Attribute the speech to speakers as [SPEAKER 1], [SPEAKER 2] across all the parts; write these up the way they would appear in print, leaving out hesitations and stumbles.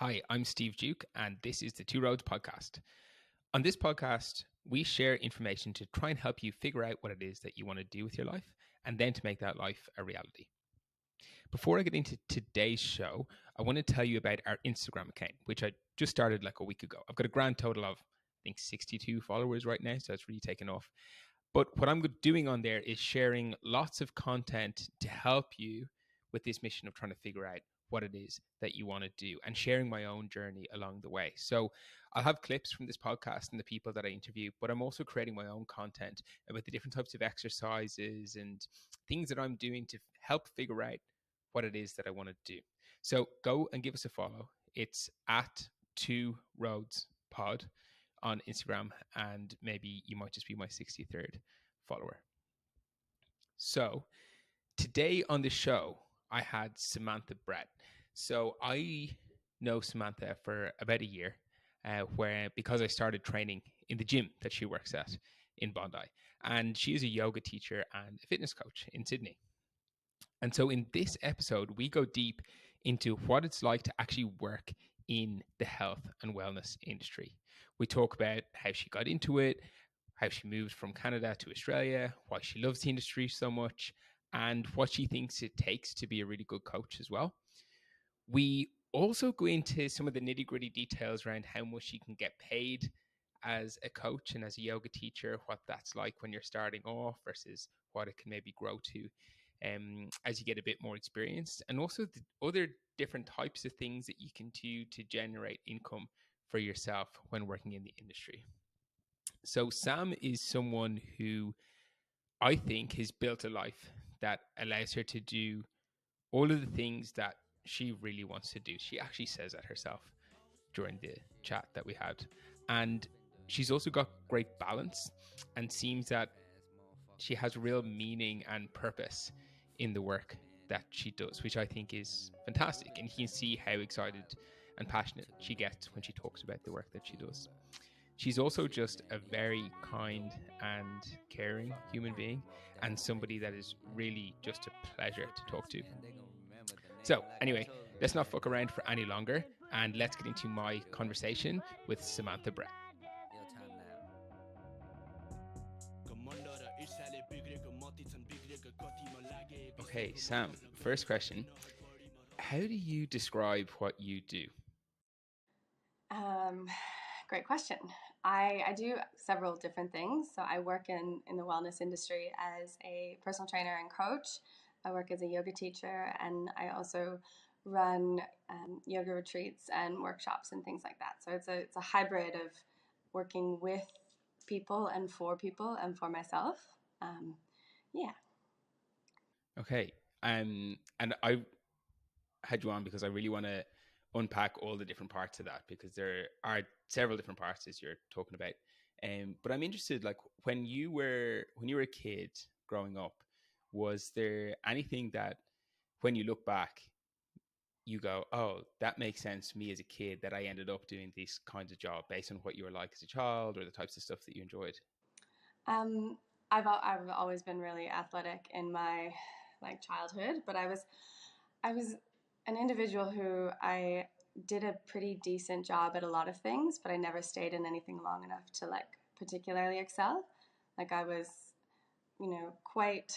[SPEAKER 1] Hi, I'm Steve Duke, and this is the Two Roads podcast. On this podcast, we share information to try and help you figure out what it is that you want to do with your life and then to make that life a reality. Before I get into today's show, I want to tell you about our Instagram account, which I just started like a week ago. I've got a grand total of, I think, 62 followers right now, so it's really taken off. But what I'm doing on there is sharing lots of content to help you with this mission of trying to figure out what it is that you want to do and sharing my own journey along the way. So I'll have clips from this podcast and the people that I interview, but I'm also creating my own content about the different types of exercises and things that I'm doing to help figure out what it is that I want to do. So go and give us a follow. It's at Two Roads Pod on Instagram, and maybe you might just be my 63rd follower. So today on the show, I had Samantha Brett. So I know Samantha for about a year, because I started training in the gym that she works at in Bondi. And she is a yoga teacher and a fitness coach in Sydney. And so in this episode, we go deep into what it's like to actually work in the health and wellness industry. We talk about how she got into it, how she moved from Canada to Australia, why she loves the industry so much, and what she thinks it takes to be a really good coach as well. We also go into some of the nitty-gritty details around how much you can get paid as a coach and as a yoga teacher, what that's like when you're starting off versus what it can maybe grow to as you get a bit more experienced, and also the other different types of things that you can do to generate income for yourself when working in the industry. So Sam is someone who I think has built a life that allows her to do all of the things that she really wants to do. She actually says that herself during the chat that we had. And she's also got great balance and seems that she has real meaning and purpose in the work that she does, which I think is fantastic. And you can see how excited and passionate she gets when she talks about the work that she does. She's also just a very kind and caring human being, and somebody that is really just a pleasure to talk to. So anyway, let's not fuck around for any longer, and let's get into my conversation with Samantha Brett. Okay, Sam, first question. How do you describe what you do?
[SPEAKER 2] Great question. I do several different things. So I work in the wellness industry as a personal trainer and coach. I work as a yoga teacher, and I also run yoga retreats and workshops and things like that. So it's a hybrid of working with people and for myself. Yeah.
[SPEAKER 1] Okay. And I had you on because I really want to unpack all the different parts of that, because there are several different parts as you're talking about. But I'm interested, like when you were a kid growing up, was there anything that when you look back, you go, oh, that makes sense to me as a kid that I ended up doing this kinds of job based on what you were like as a child or the types of stuff that you enjoyed?
[SPEAKER 2] I've always been really athletic in my childhood, but I was an individual who I did a pretty decent job at a lot of things, but I never stayed in anything long enough to particularly excel. I was, quite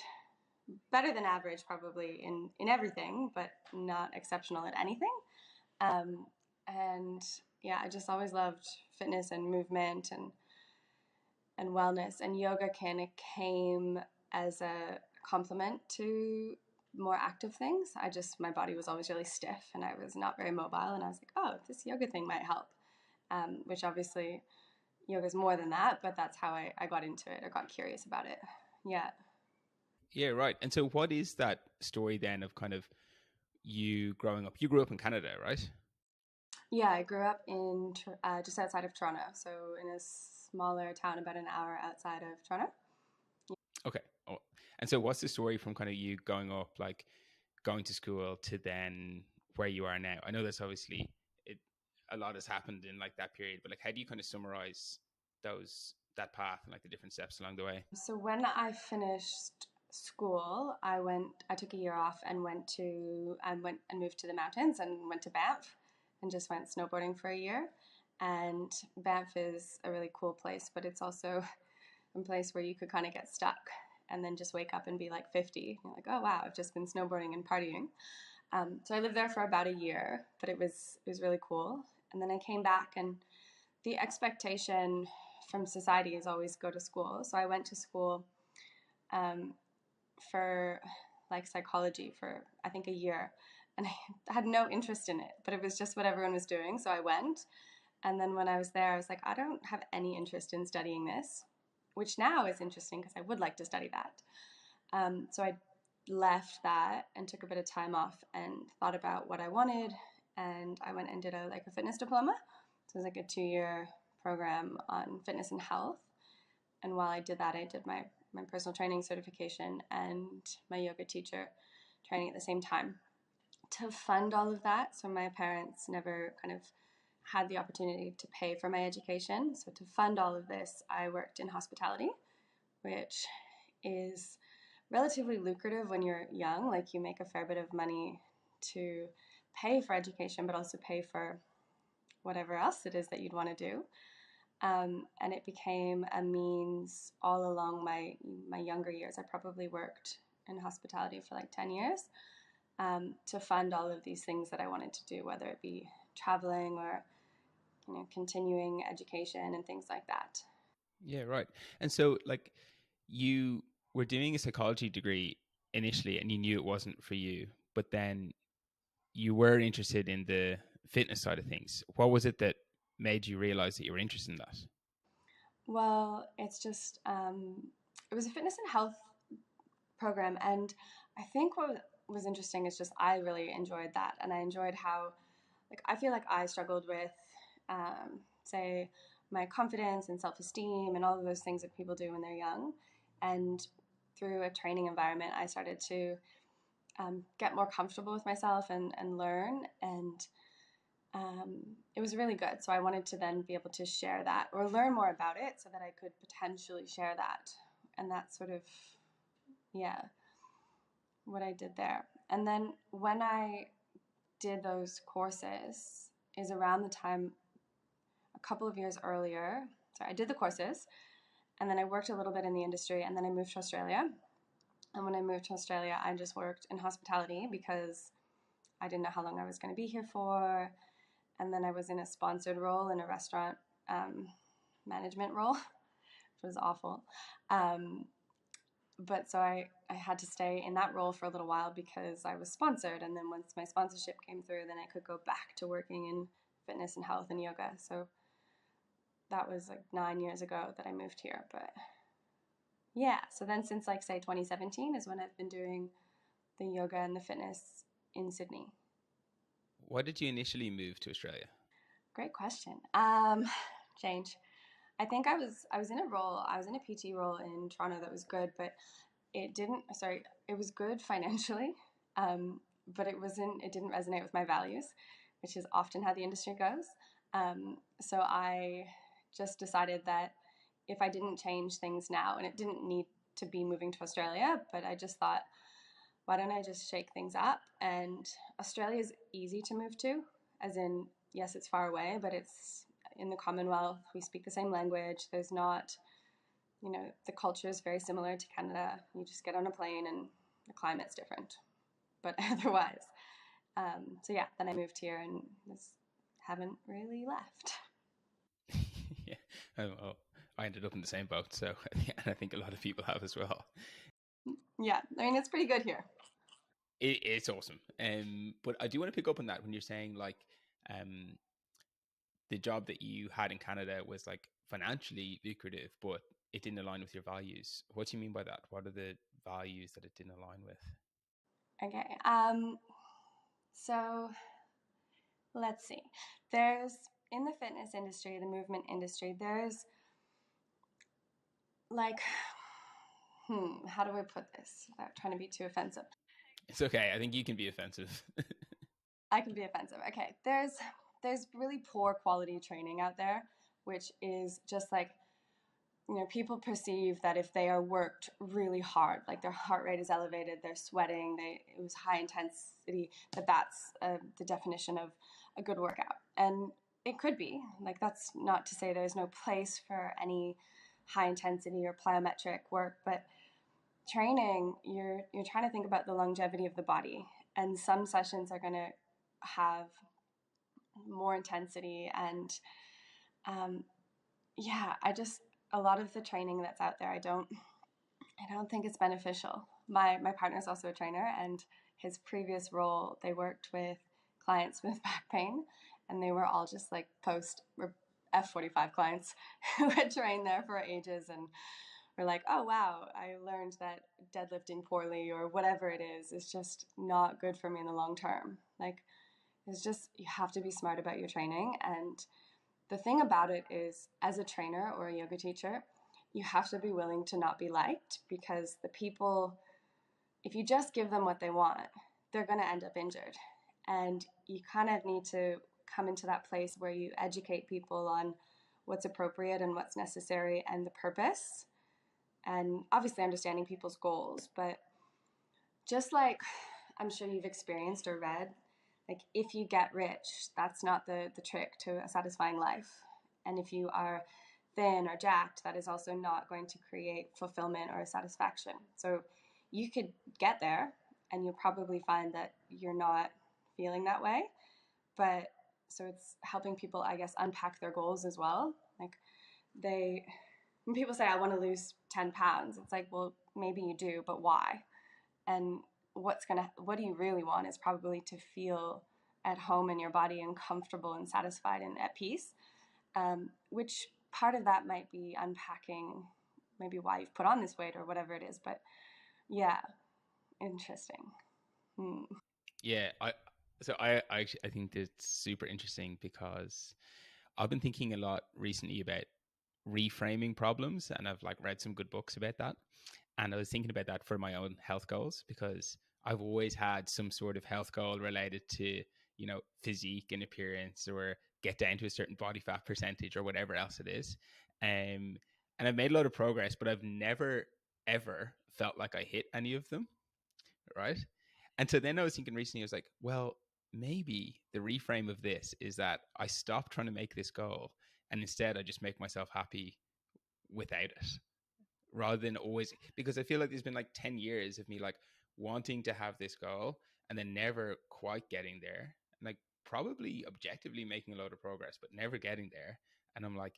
[SPEAKER 2] better than average probably in everything, but not exceptional at anything. And yeah, I just always loved fitness and movement and wellness, and yoga kind of came as a complement to more active things. My body was always really stiff and I was not very mobile, and I was like, oh, this yoga thing might help, which obviously yoga is more than that, but that's how I got into it. I got curious about it.
[SPEAKER 1] Yeah, right. And so what is that story then of kind of you growing up? You grew up in Canada, right?
[SPEAKER 2] Yeah, I grew up in just outside of Toronto, so in a smaller town about an hour outside of Toronto.
[SPEAKER 1] Okay. Oh. And so what's the story from kind of you going up, like going to school to then where you are now? I know that's obviously a lot has happened in like that period, but like how do you kind of summarize that path and like the different steps along the way?
[SPEAKER 2] So when I finished school, I took a year off and went and moved to the mountains and went to Banff and just went snowboarding for a year. And Banff is a really cool place, but it's also a place where you could kind of get stuck and then just wake up and be like 50. You're like, oh wow, I've just been snowboarding and partying. So I lived there for about a year, but it was really cool. And then I came back, and the expectation from society is always go to school. So I went to school for like psychology for I think a year, and I had no interest in it, but it was just what everyone was doing, so I went. And then when I was there, I was like, I don't have any interest in studying this, which now is interesting because I would like to study that. So I left that and took a bit of time off and thought about what I wanted, and I went and did a fitness diploma. So it was like a 2-year program on fitness and health. And while I did that, I did my personal training certification and my yoga teacher training at the same time to fund all of that. So my parents never kind of had the opportunity to pay for my education. So to fund all of this, I worked in hospitality, which is relatively lucrative when you're young. Like, you make a fair bit of money to pay for education, but also pay for whatever else it is that you'd want to do. And it became a means all along my younger years. I probably worked in hospitality for like 10 years to fund all of these things that I wanted to do, whether it be traveling or continuing education and things like that.
[SPEAKER 1] Yeah, right. And so, like, you were doing a psychology degree initially, and you knew it wasn't for you, but then you were interested in the fitness side of things. What was it that made you realize that you were interested in that?
[SPEAKER 2] Well, it's just it was a fitness and health program, and I think what was interesting is just I really enjoyed that, and I enjoyed how, like, I feel like I struggled with say my confidence and self-esteem and all of those things that people do when they're young, and through a training environment I started to get more comfortable with myself and learn, and it was really good. So I wanted to then be able to share that or learn more about it so that I could potentially share that. And that's sort of, yeah, what I did there. And then when I did those courses is around the time a couple of years earlier. So I did the courses, and then I worked a little bit in the industry, and then I moved to Australia. And when I moved to Australia, I just worked in hospitality because I didn't know how long I was going to be here for. And then I was in a sponsored role in a restaurant management role, which was awful. But so I had to stay in that role for a little while because I was sponsored. And then once my sponsorship came through, then I could go back to working in fitness and health and yoga. So that was like 9 years ago that I moved here. But yeah, so then since like say 2017 is when I've been doing the yoga and the fitness in Sydney.
[SPEAKER 1] Why did you initially move to Australia?
[SPEAKER 2] Great question. Change. I think I was in a role. I was in a PT role in Toronto that was good, but it didn't. Sorry, it was good financially, but it wasn't. It didn't resonate with my values, which is often how the industry goes. So I just decided that if I didn't change things now, and it didn't need to be moving to Australia, but I just thought, why don't I just shake things up? And Australia is easy to move to, as in, yes, it's far away, but it's in the Commonwealth. We speak the same language. There's not, the culture is very similar to Canada. You just get on a plane and the climate's different. But otherwise, so yeah, then I moved here and haven't really left.
[SPEAKER 1] Yeah, well, I ended up in the same boat, so and I think a lot of people have as well.
[SPEAKER 2] Yeah, I mean, it's pretty good here.
[SPEAKER 1] It's awesome. But I do want to pick up on that when you're saying like the job that you had in Canada was like financially lucrative, but it didn't align with your values. What do you mean by that? What are the values that it didn't align with?
[SPEAKER 2] Okay. So let's see. There's in the fitness industry, the movement industry, there's like, how do I put this without trying to be too offensive?
[SPEAKER 1] It's okay. I think you can be offensive.
[SPEAKER 2] I can be offensive. Okay. There's really poor quality training out there, which is just like, people perceive that if they are worked really hard, like their heart rate is elevated, they're sweating, it was high intensity, that's the definition of a good workout. And it could be like, that's not to say there's no place for any high intensity or plyometric work, but training, you're trying to think about the longevity of the body, and some sessions are going to have more intensity. And yeah, I just, a lot of the training that's out there, I don't think it's beneficial. My partner's also a trainer, and his previous role, they worked with clients with back pain, and they were all just like post F45 clients who had trained there for ages, and were like, oh wow, I learned that deadlifting poorly or whatever it is just not good for me in the long term. Like, it's just, you have to be smart about your training. And the thing about it is, as a trainer or a yoga teacher, you have to be willing to not be liked, because the people, if you just give them what they want, they're going to end up injured. And you kind of need to come into that place where you educate people on what's appropriate and what's necessary and the purpose, and obviously understanding people's goals. But just like I'm sure you've experienced or read, like, if you get rich, that's not the trick to a satisfying life. And if you are thin or jacked, that is also not going to create fulfillment or satisfaction. So you could get there and you'll probably find that you're not feeling that way. But so it's helping people, I guess, unpack their goals as well. Like, when people say, I want to lose 10 pounds, it's like, well, maybe you do, but why? And what do you really want is probably to feel at home in your body and comfortable and satisfied and at peace, which part of that might be unpacking maybe why you've put on this weight or whatever it is. But yeah, interesting.
[SPEAKER 1] Yeah, I think that's super interesting, because I've been thinking a lot recently about reframing problems, and I've like read some good books about that. And I was thinking about that for my own health goals, because I've always had some sort of health goal related to, physique and appearance, or get down to a certain body fat percentage or whatever else it is. And I've made a lot of progress, but I've never ever felt like I hit any of them, right? And so then I was thinking recently, I was like, well, maybe the reframe of this is that I stop trying to make this goal, and instead I just make myself happy without it, rather than always, because I feel like there's been like 10 years of me like wanting to have this goal and then never quite getting there, and like probably objectively making a lot of progress but never getting there. And I'm like,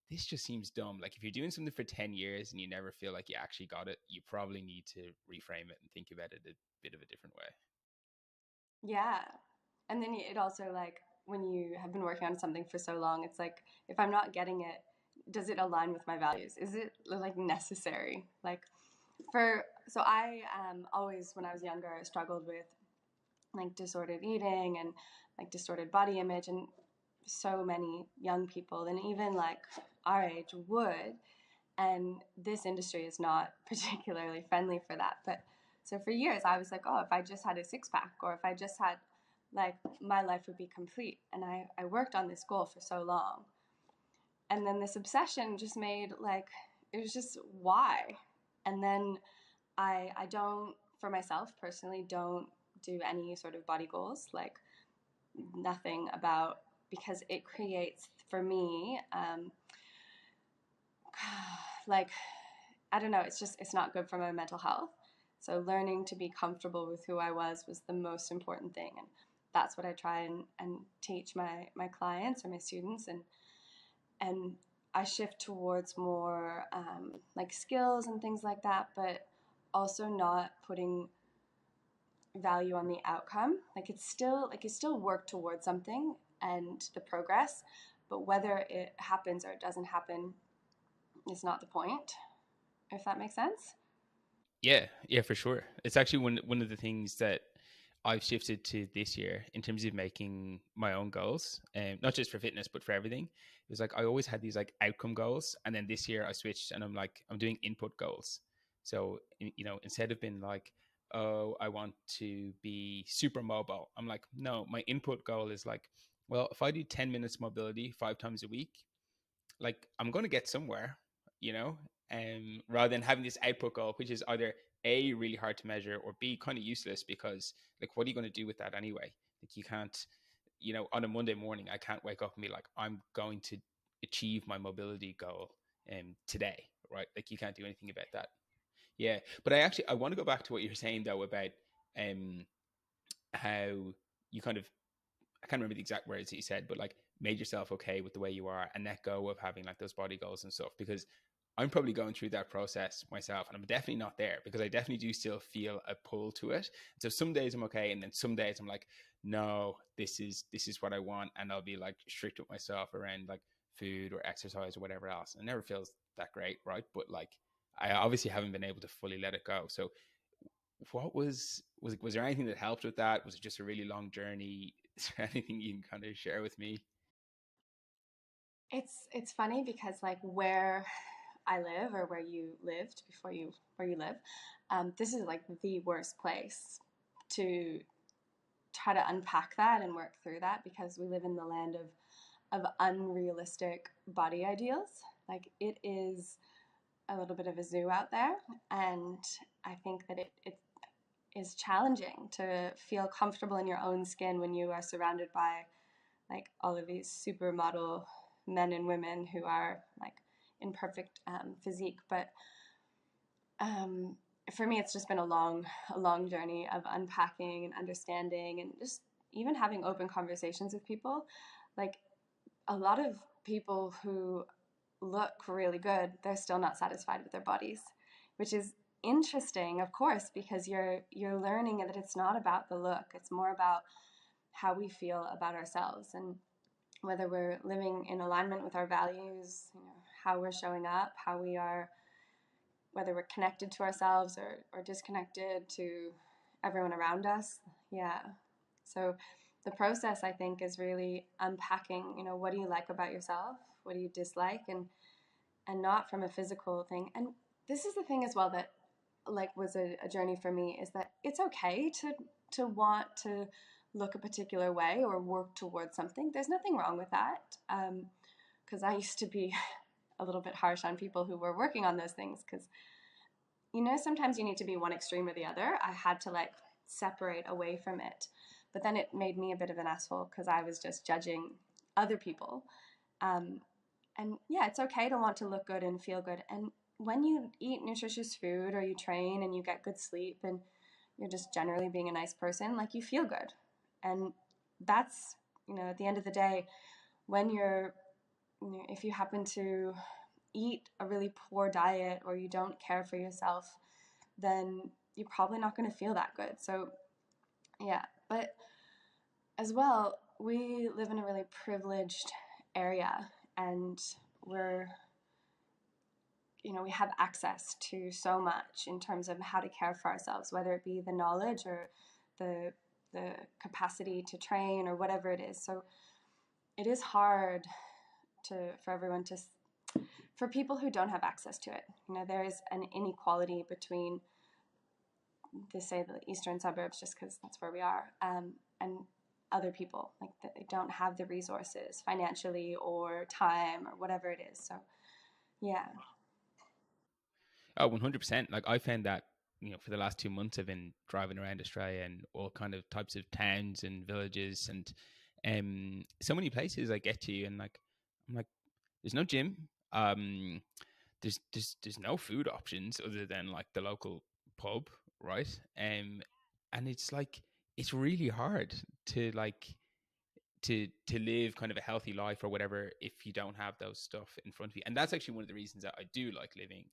[SPEAKER 1] this just seems dumb. Like, if you're doing something for 10 years and you never feel like you actually got it, you probably need to reframe it and think about it a bit of a different way.
[SPEAKER 2] Yeah. And then it also, like, when you have been working on something for so long, it's like, if I'm not getting it, does it align with my values? Is it like necessary? Like, so I always, when I was younger, I struggled with like disordered eating and like distorted body image, and so many young people, and even like our age, would. And this industry is not particularly friendly for that. But so for years, I was like, oh, if I just had a six pack, or if I just had, like, my life would be complete. And I worked on this goal for so long. And then this obsession just made, like, it was just, why? And then I don't, for myself personally, don't do any sort of body goals, like nothing about, because it creates for me, like, I don't know, it's not good for my mental health. So learning to be comfortable with who I was the most important thing. And that's what I try and teach my clients or my students. And I shift towards more like skills and things like that, but also not putting value on the outcome. Like, it's still work towards something and the progress, but whether it happens or it doesn't happen is not the point, if that makes sense.
[SPEAKER 1] Yeah, for sure. It's actually one of the things that I've shifted to this year in terms of making my own goals, not just for fitness but for everything. It was like I always had these like outcome goals, and then this year I switched, and I'm doing input goals. So instead of being like, oh, I want to be super mobile, I'm like, no, my input goal is like, well, if I do 10 minutes mobility 5 times a week, like I'm going to get somewhere, you know, rather than having this output goal, which is either A, really hard to measure, or B, kind of useless, because like, what are you going to do with that anyway? Like, you can't, on a Monday morning, I can't wake up and be like, I'm going to achieve my mobility goal today, right? Like you can't do anything about that. Yeah, but I want to go back to what you're saying though about um how you kind of, I can't remember the exact words that you said, but like made yourself okay with the way you are and let go of having like those body goals and stuff. Because I'm probably going through that process myself, and I'm definitely not there because I definitely do still feel a pull to it. So some days I'm okay, and then some days I'm like, no, this is what I want, and I'll be like strict with myself around like food or exercise or whatever else. It never feels that great, right? But like I obviously haven't been able to fully let it go. So what was there anything that helped with that? Was it just a really long journey? Is there anything you can kind of share with me?
[SPEAKER 2] It's funny because like where I live or where you lived before you where you live, this is like the worst place to try to unpack that and work through that because we live in the land of unrealistic body ideals. Like it is a little bit of a zoo out there, and I think that it is challenging to feel comfortable in your own skin when you are surrounded by like all of these supermodel men and women who are like in perfect physique. But um, for me, it's just been a long journey of unpacking and understanding, and just even having open conversations with people. Like a lot of people who look really good, they're still not satisfied with their bodies, which is interesting, of course, because you're learning that it's not about the look; it's more about how we feel about ourselves and whether we're living in alignment with our values, how we're showing up, how we are, whether we're connected to ourselves or disconnected to everyone around us. Yeah. So the process, I think, is really unpacking, what do you like about yourself? What do you dislike? And not from a physical thing. And this is the thing as well that like was a journey for me, is that it's okay to want to look a particular way or work towards something. There's nothing wrong with that. Because I used to be a little bit harsh on people who were working on those things because sometimes you need to be one extreme or the other. I had to like separate away from it, but then it made me a bit of an asshole because I was just judging other people. um, and yeah, it's okay to want to look good and feel good. And when you eat nutritious food or you train and you get good sleep and you're just generally being a nice person, like you feel good. And that's, at the end of the day, when if you happen to eat a really poor diet or you don't care for yourself, then you're probably not going to feel that good. So, yeah. But as well, we live in a really privileged area, and we're we have access to so much in terms of how to care for ourselves, whether it be the knowledge or the the capacity to train or whatever it is. So it is hard for everyone to, for people who don't have access to it. There is an inequality between, they say, the eastern suburbs, just because that's where we are, and other people, like that they don't have the resources financially or time or whatever it is. So yeah.
[SPEAKER 1] Oh, 100%. Like I found that, for the last 2 months, I've been driving around Australia and all kind of types of towns and villages and so many places I get to, and like I'm like, there's no gym. There's no food options other than like the local pub, right? And it's like it's really hard to like to live kind of a healthy life or whatever if you don't have those stuff in front of you. And that's actually one of the reasons that I do like living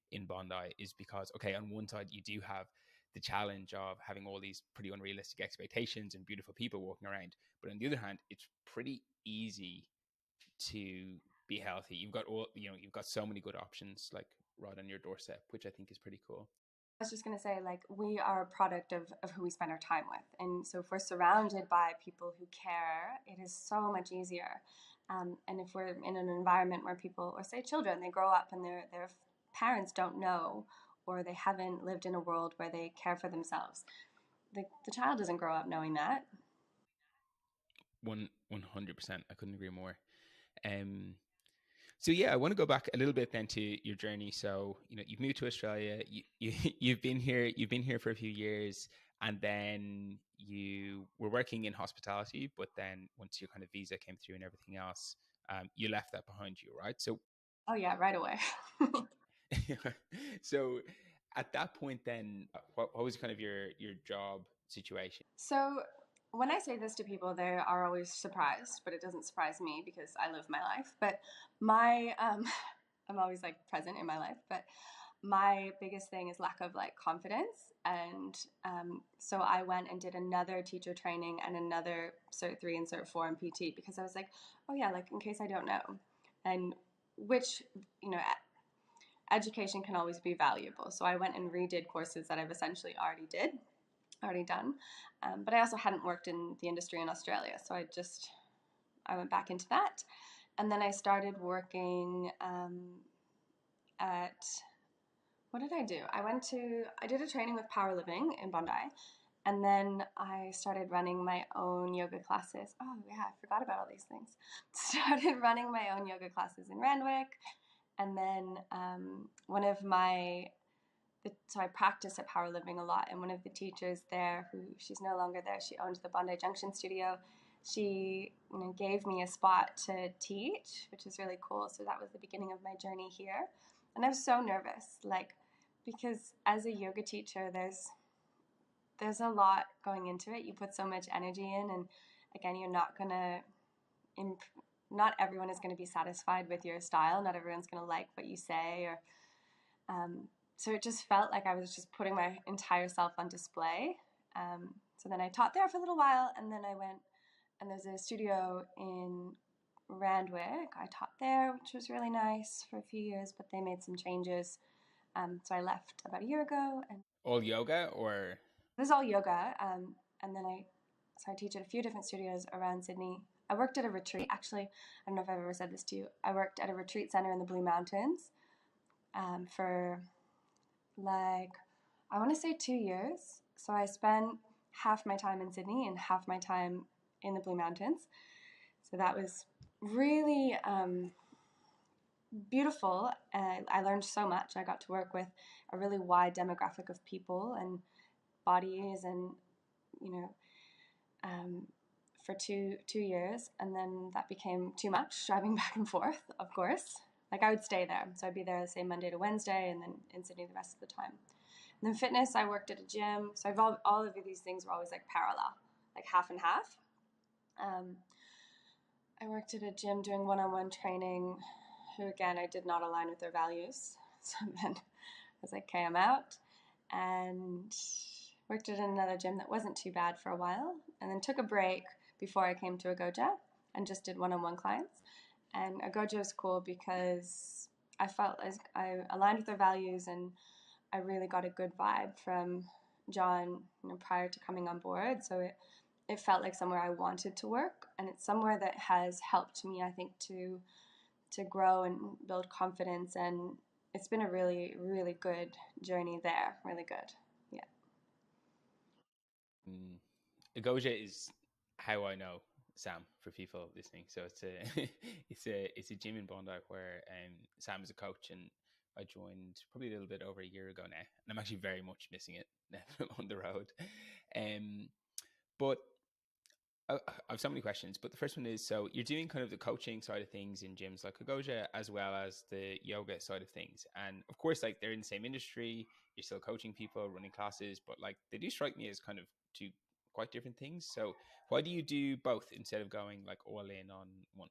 [SPEAKER 1] in Bondi, is because okay, on one side you do have the challenge of having all these pretty unrealistic expectations and beautiful people walking around, but on the other hand it's pretty easy to be healthy. You've got you've got so many good options like right on your doorstep, which I think is pretty cool.
[SPEAKER 2] I was just going to say, like, we are a product of who we spend our time with. And so if we're surrounded by people who care, it is so much easier. And if we're in an environment where people, or say children, they grow up and their parents don't know, or they haven't lived in a world where they care for themselves, the child doesn't grow up knowing that.
[SPEAKER 1] 100%. I couldn't agree more. Um, so yeah, I want to go back a little bit then to your journey. So you've moved to Australia. You've been here. You've been here for a few years. and then you were working in hospitality, but then once your kind of visa came through and everything else, you left that behind you, right? So,
[SPEAKER 2] Oh yeah, right away.
[SPEAKER 1] so at that point, then what was kind of your job situation?
[SPEAKER 2] So when I say this to people, they are always surprised, but it doesn't surprise me because I live my life. But my I'm always like present in my life, but my biggest thing is lack of like confidence. And so I went and did another teacher training and another Cert 3 and Cert 4 in PT because I was like, oh yeah, like in case I don't know. And which, you know, education can always be valuable. So I went and redid courses that I've essentially already done. But I also hadn't worked in the industry in Australia. So I went back into that. And then I started working at, what did I do? I did a training with Power Living in Bondi. And then I started running my own yoga classes. Oh, yeah, I forgot about all these things. Started running my own yoga classes in Randwick. And then so I practiced at Power Living a lot. And one of the teachers there, she's no longer there, she owned the Bondi Junction studio. She gave me a spot to teach, which is really cool. So that was the beginning of my journey here. And I was so nervous, because as a yoga teacher, there's a lot going into it. You put so much energy in, and again, you're not gonna not everyone is going to be satisfied with your style. Not everyone's going to like what you say, or so it just felt like I was just putting my entire self on display. So then I taught there for a little while, and then I went, and there's a studio in Randwick. I taught there, which was really nice for a few years, but they made some changes. So I left about a year ago, and
[SPEAKER 1] All yoga, or
[SPEAKER 2] this is all yoga. And then I teach at a few different studios around Sydney. I worked at a retreat. Actually, I don't know if I've ever said this to you. I worked at a retreat center in the Blue Mountains for I want to say 2 years. So I spent half my time in Sydney and half my time in the Blue Mountains. So that was really beautiful. I learned so much. I got to work with a really wide demographic of people and bodies, and for two years, and then that became too much, driving back and forth, of course. Like I would stay there, so I'd be there, say, Monday to Wednesday, and then in Sydney the rest of the time. And then fitness, I worked at a gym, so all of these things were always like parallel, like half and half. I worked at a gym doing one-on-one training, who again I did not align with their values. So then I was like, okay, I'm out, and worked at another gym that wasn't too bad for a while, and then took a break before I came to Agoja and just did one-on-one clients. And Agoja is cool because I felt as I aligned with their values, and I really got a good vibe from John prior to coming on board. So it felt like somewhere I wanted to work, and it's somewhere that has helped me, I think, to grow and build confidence. And it's been a really, really good journey there. Really good. Yeah.
[SPEAKER 1] Agoja is how I know Sam, for people listening. So it's a it's a gym in Bondi where Sam is a coach, and I joined probably a little bit over a year ago now, and I'm actually very much missing it now on the road. But I have so many questions, but the first one is, so you're doing kind of the coaching side of things in gyms like Agoja, as well as the yoga side of things. And of course, like, they're in the same industry, you're still coaching people, running classes, but like they do strike me as kind of two quite different things. So why do you do both instead of going like all in on one?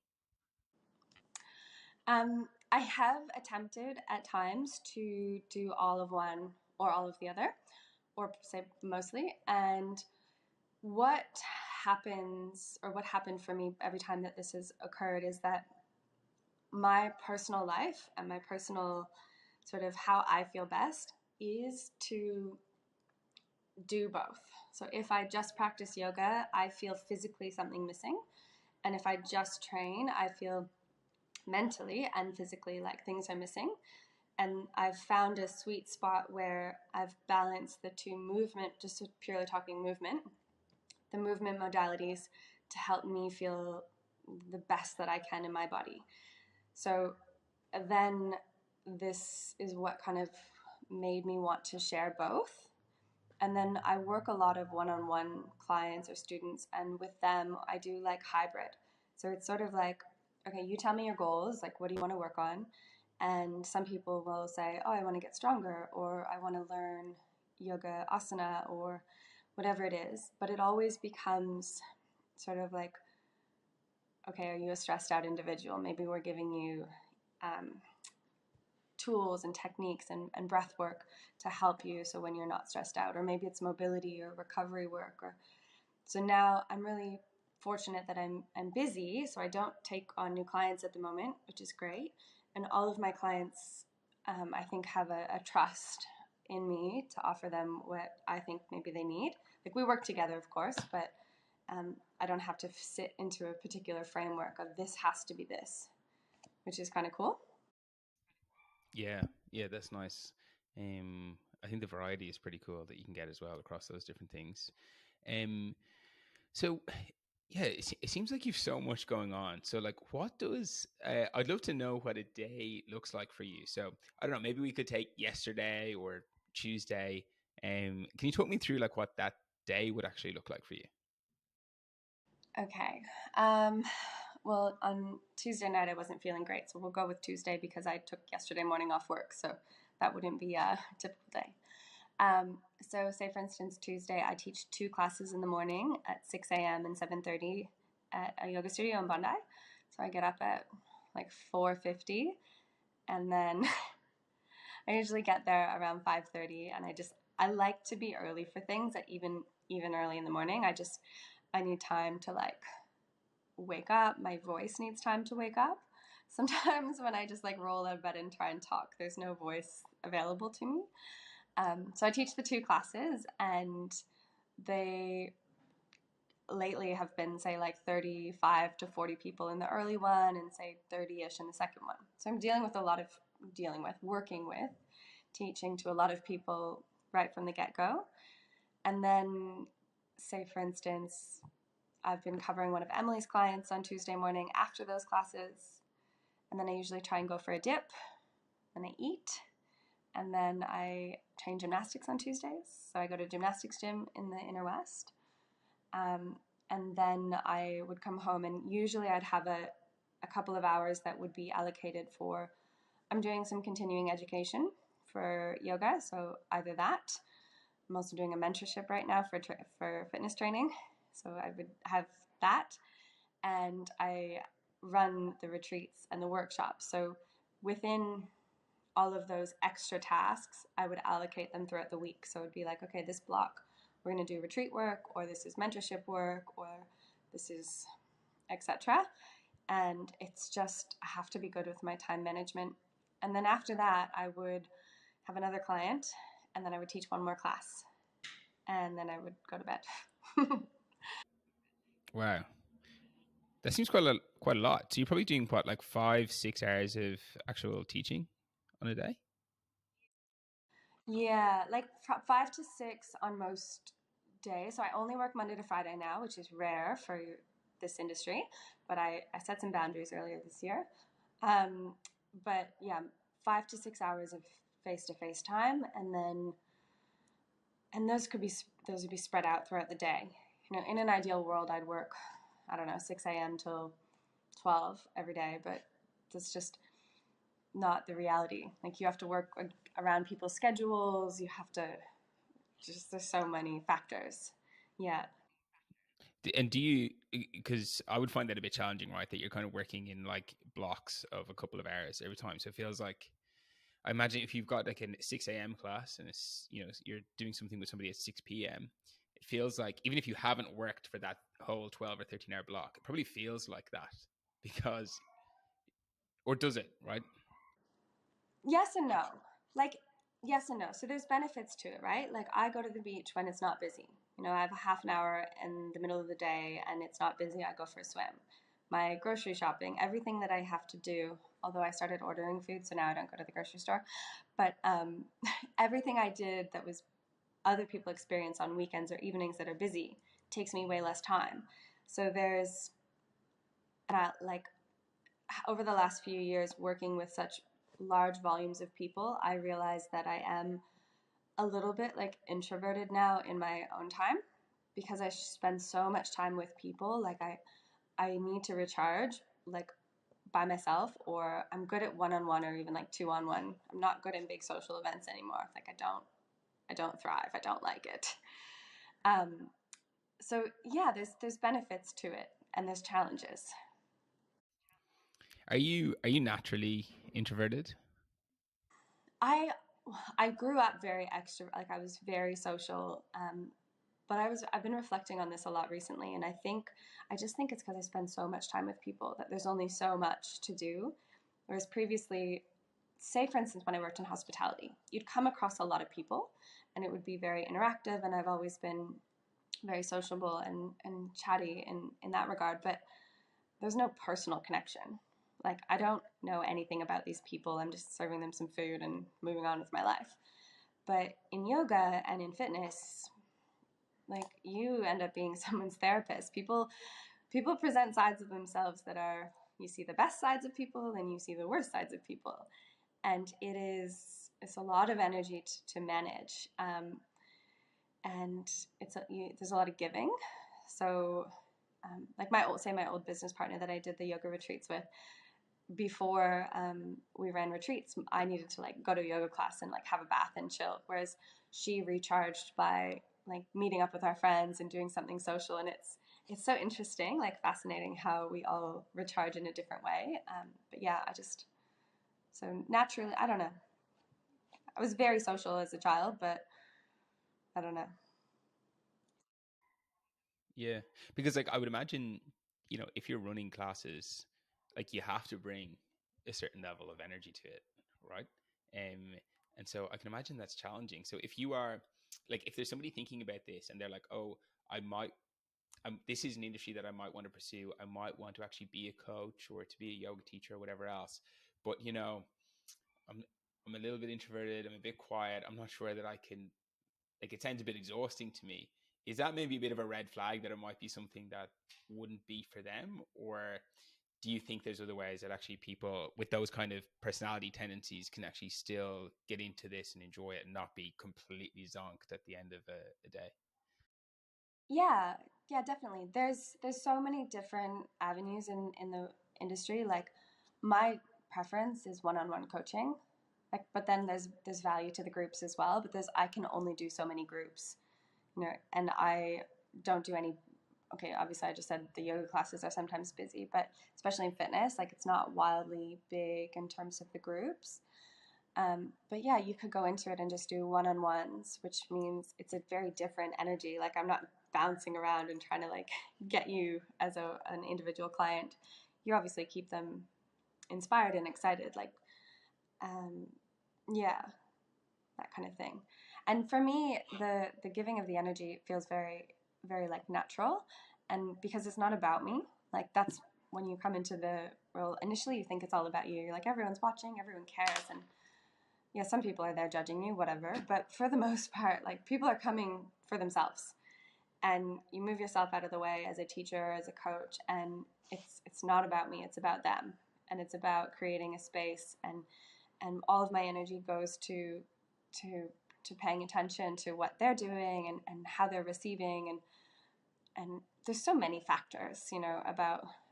[SPEAKER 2] I have attempted at times to do all of one or all of the other, or say mostly. And what what happened for me every time that this has occurred is that my personal life and my personal sort of how I feel best is to do both. So if I just practice yoga, I feel physically something missing. And if I just train, I feel mentally and physically like things are missing. And I've found a sweet spot where I've balanced the two movement, just purely talking movement, the movement modalities to help me feel the best that I can in my body. So then this is what kind of made me want to share both. And then I work a lot of one-on-one clients or students, and with them I do like hybrid. So it's sort of like, okay, you tell me your goals, like what do you want to work on? And some people will say, oh, I want to get stronger, or I want to learn yoga asana, or whatever it is. But it always becomes sort of like, okay, are you a stressed out individual? Maybe we're giving you tools and techniques and breath work to help you so when you're not stressed out. Or maybe it's mobility or recovery work. Or so now I'm really fortunate that I'm busy, so I don't take on new clients at the moment, which is great. And all of my clients, I think, have a trust in me to offer them what I think maybe they need. Like, we work together, of course, but I don't have to sit into a particular framework of this has to be this, which is kind of cool.
[SPEAKER 1] Yeah, yeah, that's nice. I think the variety is pretty cool that you can get as well across those different things. Um, so yeah, it seems like you've so much going on. So like, what does I'd love to know what a day looks like for you. So I don't know, maybe we could take yesterday or Tuesday. Can you talk me through like what that day would actually look like for you?
[SPEAKER 2] Okay. Well, on Tuesday night, I wasn't feeling great, so we'll go with Tuesday because I took yesterday morning off work, so that wouldn't be a typical day. So, say for instance, Tuesday, I teach two classes in the morning at 6 a.m. and 7:30 at a yoga studio in Bondi. So I get up at like 4:50, and then I usually get there around 5:30, and I like to be early for things, that even early in the morning. I need time to like wake up. My voice needs time to wake up. Sometimes when I just like roll out of bed and try and talk, there's no voice available to me. So I teach the two classes, and they lately have been, say, like 35 to 40 people in the early one and say 30-ish in the second one. So I'm working with, teaching to a lot of people right from the get-go. And then, say for instance, I've been covering one of Emily's clients on Tuesday morning after those classes. And then I usually try and go for a dip. Then I eat. And then I train gymnastics on Tuesdays. So I go to gymnastics gym in the Inner West. And then I would come home, and usually I'd have a couple of hours that would be allocated for, I'm doing some continuing education for yoga. So either that, I'm also doing a mentorship right now for fitness training. So I would have that, and I run the retreats and the workshops. So within all of those extra tasks, I would allocate them throughout the week. So it would be like, okay, this block, we're going to do retreat work, or this is mentorship work, or this is etc. And it's just, I have to be good with my time management. And then after that, I would have another client, and then I would teach one more class, and then I would go to bed.
[SPEAKER 1] Wow, that seems quite a lot. So you're probably doing what, like 5, 6 hours of actual teaching on a day?
[SPEAKER 2] Yeah, like 5 to 6 on most days. So I only work Monday to Friday now, which is rare for this industry, but I set some boundaries earlier this year. Um, but yeah, 5 to 6 hours of face-to-face time, and those would be spread out throughout the day. You know, in an ideal world, I'd work, I don't know, 6 a.m. till 12 every day, but that's just not the reality. Like, you have to work around people's schedules. You have to just, there's so many factors. Yeah.
[SPEAKER 1] And do you, because I would find that a bit challenging, right? That you're kind of working in like blocks of a couple of hours every time. So it feels like, I imagine if you've got like a 6 a.m. class and it's, you're doing something with somebody at 6 p.m., it feels like even if you haven't worked for that whole 12 or 13-hour block, it probably feels like that because, or does it, right?
[SPEAKER 2] Yes and no. Like, yes and no. So there's benefits to it, right? Like, I go to the beach when it's not busy. You know, I have a half an hour in the middle of the day and it's not busy, I go for a swim. My grocery shopping, everything that I have to do, although I started ordering food, so now I don't go to the grocery store, but everything I did that was other people experience on weekends or evenings that are busy takes me way less time. So there's, like, over the last few years working with such large volumes of people, I realized that I am a little bit like introverted now in my own time because I spend so much time with people. Like I need to recharge like by myself, or I'm good at one-on-one or even like two-on-one. I'm not good in big social events anymore. Like I don't thrive. I don't like it. Um, so yeah, there's benefits to it and there's challenges.
[SPEAKER 1] Are you naturally introverted?
[SPEAKER 2] I I grew up very extrovert. Like I was very social. But I've been reflecting on this a lot recently, and I just think it's because I spend so much time with people that there's only so much to do. Whereas previously, say for instance, when I worked in hospitality, you'd come across a lot of people, and it would be very interactive. And I've always been very sociable and chatty in that regard. But there's no personal connection. Like I don't know anything about these people. I'm just serving them some food and moving on with my life. But in yoga and in fitness, like you end up being someone's therapist. People present sides of themselves that are, you see the best sides of people and you see the worst sides of people, and it's a lot of energy to manage, and there's a lot of giving. So like my old business partner that I did the yoga retreats with, before we ran retreats, I needed to like go to a yoga class and like have a bath and chill, whereas she recharged by like meeting up with our friends and doing something social. And it's so interesting, like fascinating how we all recharge in a different way. But yeah, so naturally, I don't know, I was very social as a child, but I don't know.
[SPEAKER 1] Yeah, because like I would imagine, if you're running classes, like you have to bring a certain level of energy to it, right? Um, and so I can imagine that's challenging. So if you are like, if there's somebody thinking about this and they're like, oh, I might, this is an industry that I might want to pursue. I might want to actually be a coach or to be a yoga teacher or whatever else. But I'm I'm a little bit introverted. I'm a bit quiet. I'm not sure that I can, like, it sounds a bit exhausting to me. Is that maybe a bit of a red flag that it might be something that wouldn't be for them? Or do you think there's other ways that actually people with those kind of personality tendencies can actually still get into this and enjoy it and not be completely zonked at the end of a day?
[SPEAKER 2] Yeah, yeah, definitely. There's so many different avenues in the industry. Like my preference is one-on-one coaching. Like, but then there's value to the groups as well. But there's I can only do so many groups, and I don't do any. Okay, obviously I just said the yoga classes are sometimes busy, but especially in fitness, like it's not wildly big in terms of the groups. But yeah, you could go into it and just do one-on-ones, which means it's a very different energy. Like I'm not bouncing around and trying to like get you as an individual client. You obviously keep them inspired and excited. Like, um, yeah, that kind of thing. And for me, the giving of the energy feels very, very like natural, and because it's not about me. Like that's when you come into the role. Initially, you think it's all about you. You're like everyone's watching, everyone cares, and yeah, some people are there judging you, whatever. But for the most part, like people are coming for themselves, and you move yourself out of the way as a teacher, as a coach, and it's not about me. It's about them, and it's about creating a space, and all of my energy goes to to paying attention to what they're doing and how they're receiving, and there's so many factors,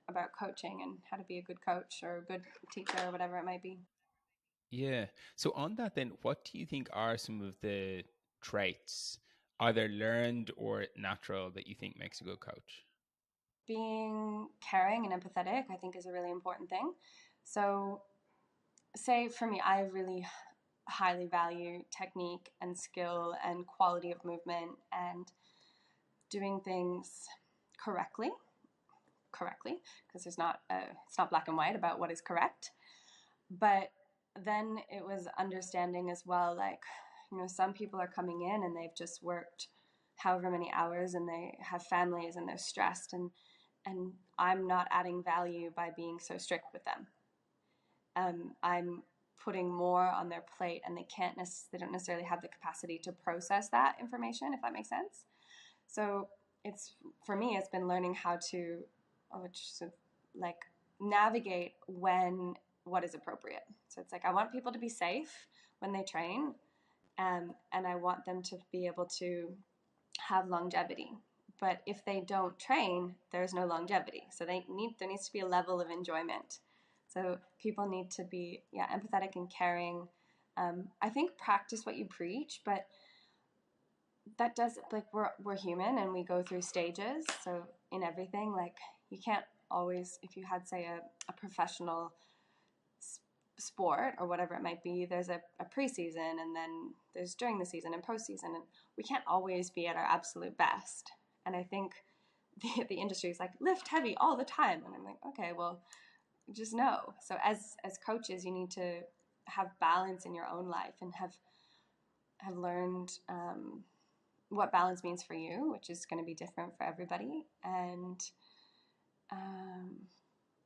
[SPEAKER 2] about coaching and how to be a good coach or a good teacher or whatever it might be.
[SPEAKER 1] Yeah. So on that then, what do you think are some of the traits, either learned or natural, that you think makes a good coach?
[SPEAKER 2] Being caring and empathetic, I think, is a really important thing. So, say for me, I really highly value technique and skill and quality of movement and doing things correctly, because it's not black and white about what is correct. But then it was understanding as well, like, some people are coming in and they've just worked however many hours and they have families and they're stressed, and I'm not adding value by being so strict with them. I'm putting more on their plate, and they don't necessarily have the capacity to process that information, if that makes sense. So it's for me, it's been learning how to, like navigate when what is appropriate. So it's like I want people to be safe when they train, and I want them to be able to have longevity. But if they don't train, there's no longevity. So there needs to be a level of enjoyment. So people need to be empathetic and caring. I think practice what you preach, but that does, like, we're human and we go through stages. So in everything, like, you can't always, if you had, say, a professional sport or whatever it might be, there's a preseason, and then there's during the season and postseason, and we can't always be at our absolute best. And I think the industry is like, lift heavy all the time, and I'm like, okay, well, just know. So as coaches, you need to have balance in your own life and have learned what balance means for you, which is going to be different for everybody, and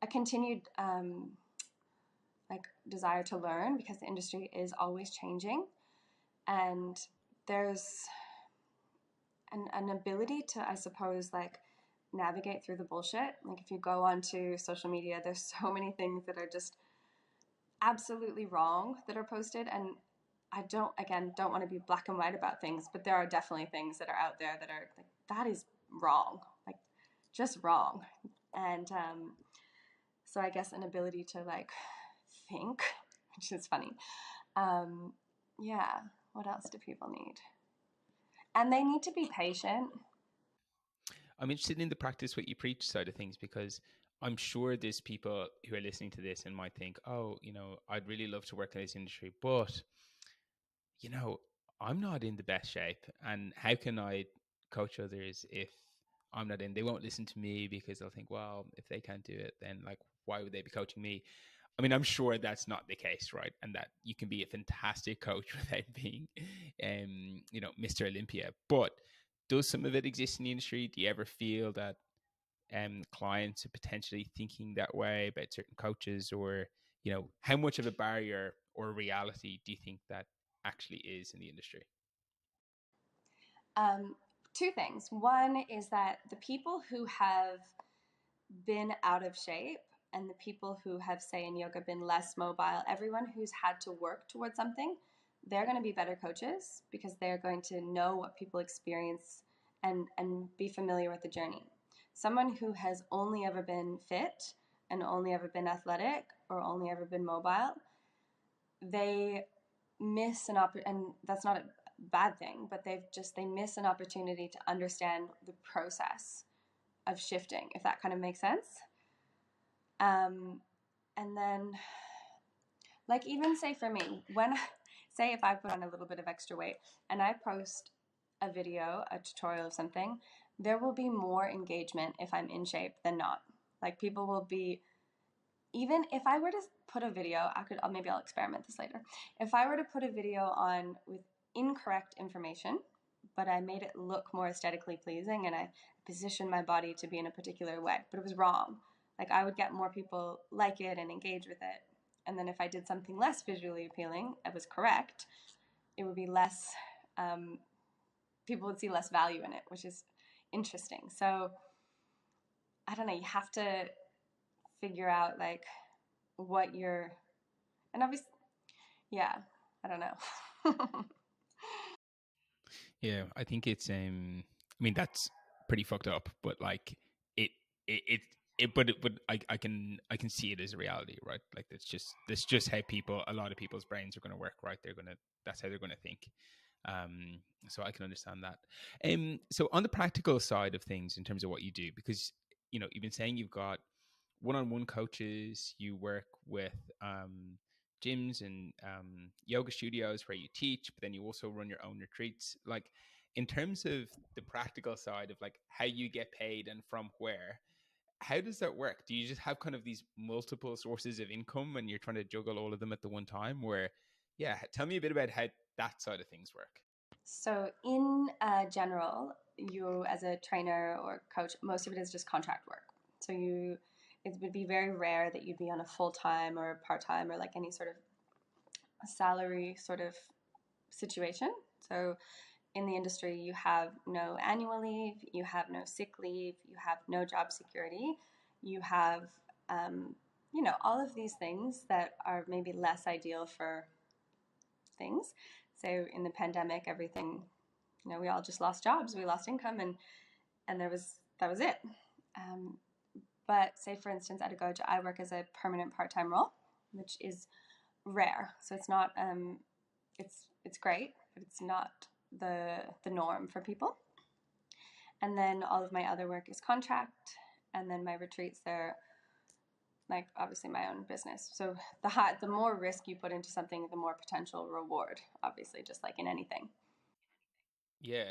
[SPEAKER 2] a continued like desire to learn, because the industry is always changing, and there's an ability to, I suppose, like, navigate through the bullshit. Like, if you go onto social media, there's so many things that are just absolutely wrong that are posted, and I don't want to be black and white about things, but there are definitely things that are out there that are like, that is wrong, like, just wrong. And so I guess an ability to, like, think, which is funny. Yeah, what else do people need? And they need to be patient.
[SPEAKER 1] I'm interested in the practice what you preach side of things, because I'm sure there's people who are listening to this and might think, oh, I'd really love to work in this industry, but I'm not in the best shape, and how can I coach others if I'm not in? They won't listen to me because they'll think, well, if they can't do it, then, like, why would they be coaching me? I mean, I'm sure that's not the case, right? And that you can be a fantastic coach without being, Mr. Olympia. But does some of it exist in the industry? Do you ever feel that clients are potentially thinking that way about certain coaches, or how much of a barrier or reality do you think that actually is in the industry?
[SPEAKER 2] Two things. One is that the people who have been out of shape and the people who have, say, in yoga, been less mobile, everyone who's had to work towards something, they're going to be better coaches because they're going to know what people experience and be familiar with the journey. Someone who has only ever been fit and only ever been athletic or only ever been mobile, they miss an opportunity, and that's not a bad thing, but they miss an opportunity to understand the process of shifting, if that kind of makes sense. And then, like, even say for me, say if I put on a little bit of extra weight and I post a video, a tutorial of something, there will be more engagement if I'm in shape than not. Like, people will be, even if I were to put a video, maybe I'll experiment this later. If I were to put a video on with incorrect information, but I made it look more aesthetically pleasing and I positioned my body to be in a particular way, but it was wrong, like, I would get more people like it and engage with it. And then if I did something less visually appealing, it was correct, it would be less, people would see less value in it, which is interesting. So I don't know, you have to figure out, like, what you're, and obviously, yeah, I don't know.
[SPEAKER 1] Yeah, I think it's I mean, that's pretty fucked up, but, like, it it but I can see it as a reality, right? Like, that's just how a lot of people's brains are going to work, right? That's how they're going to think. So I can understand that. So on the practical side of things, in terms of what you do, because you've been saying you've got one-on-one coaches, you work with gyms and yoga studios where you teach, but then you also run your own retreats. Like, in terms of the practical side of, like, how you get paid and from where, how does that work? Do you just have kind of these multiple sources of income and you're trying to juggle all of them at the one time? Where, yeah, tell me a bit about how that side of things work.
[SPEAKER 2] So in general, you as a trainer or coach, most of it is just contract work. So it would be very rare that you'd be on a full-time or part-time or, like, any sort of salary sort of situation. So in the industry, you have no annual leave, you have no sick leave, you have no job security, you have, all of these things that are maybe less ideal for things. say in the pandemic, everything, we all just lost jobs, we lost income, and that was it. But say, for instance, at Agoja, I work as a permanent part-time role, which is rare. So it's not, it's great, but it's not the norm for people. And then all of my other work is contract, and then my retreats, they're like obviously my own business. So the more risk you put into something, the more potential reward, obviously, just like in anything.
[SPEAKER 1] Yeah,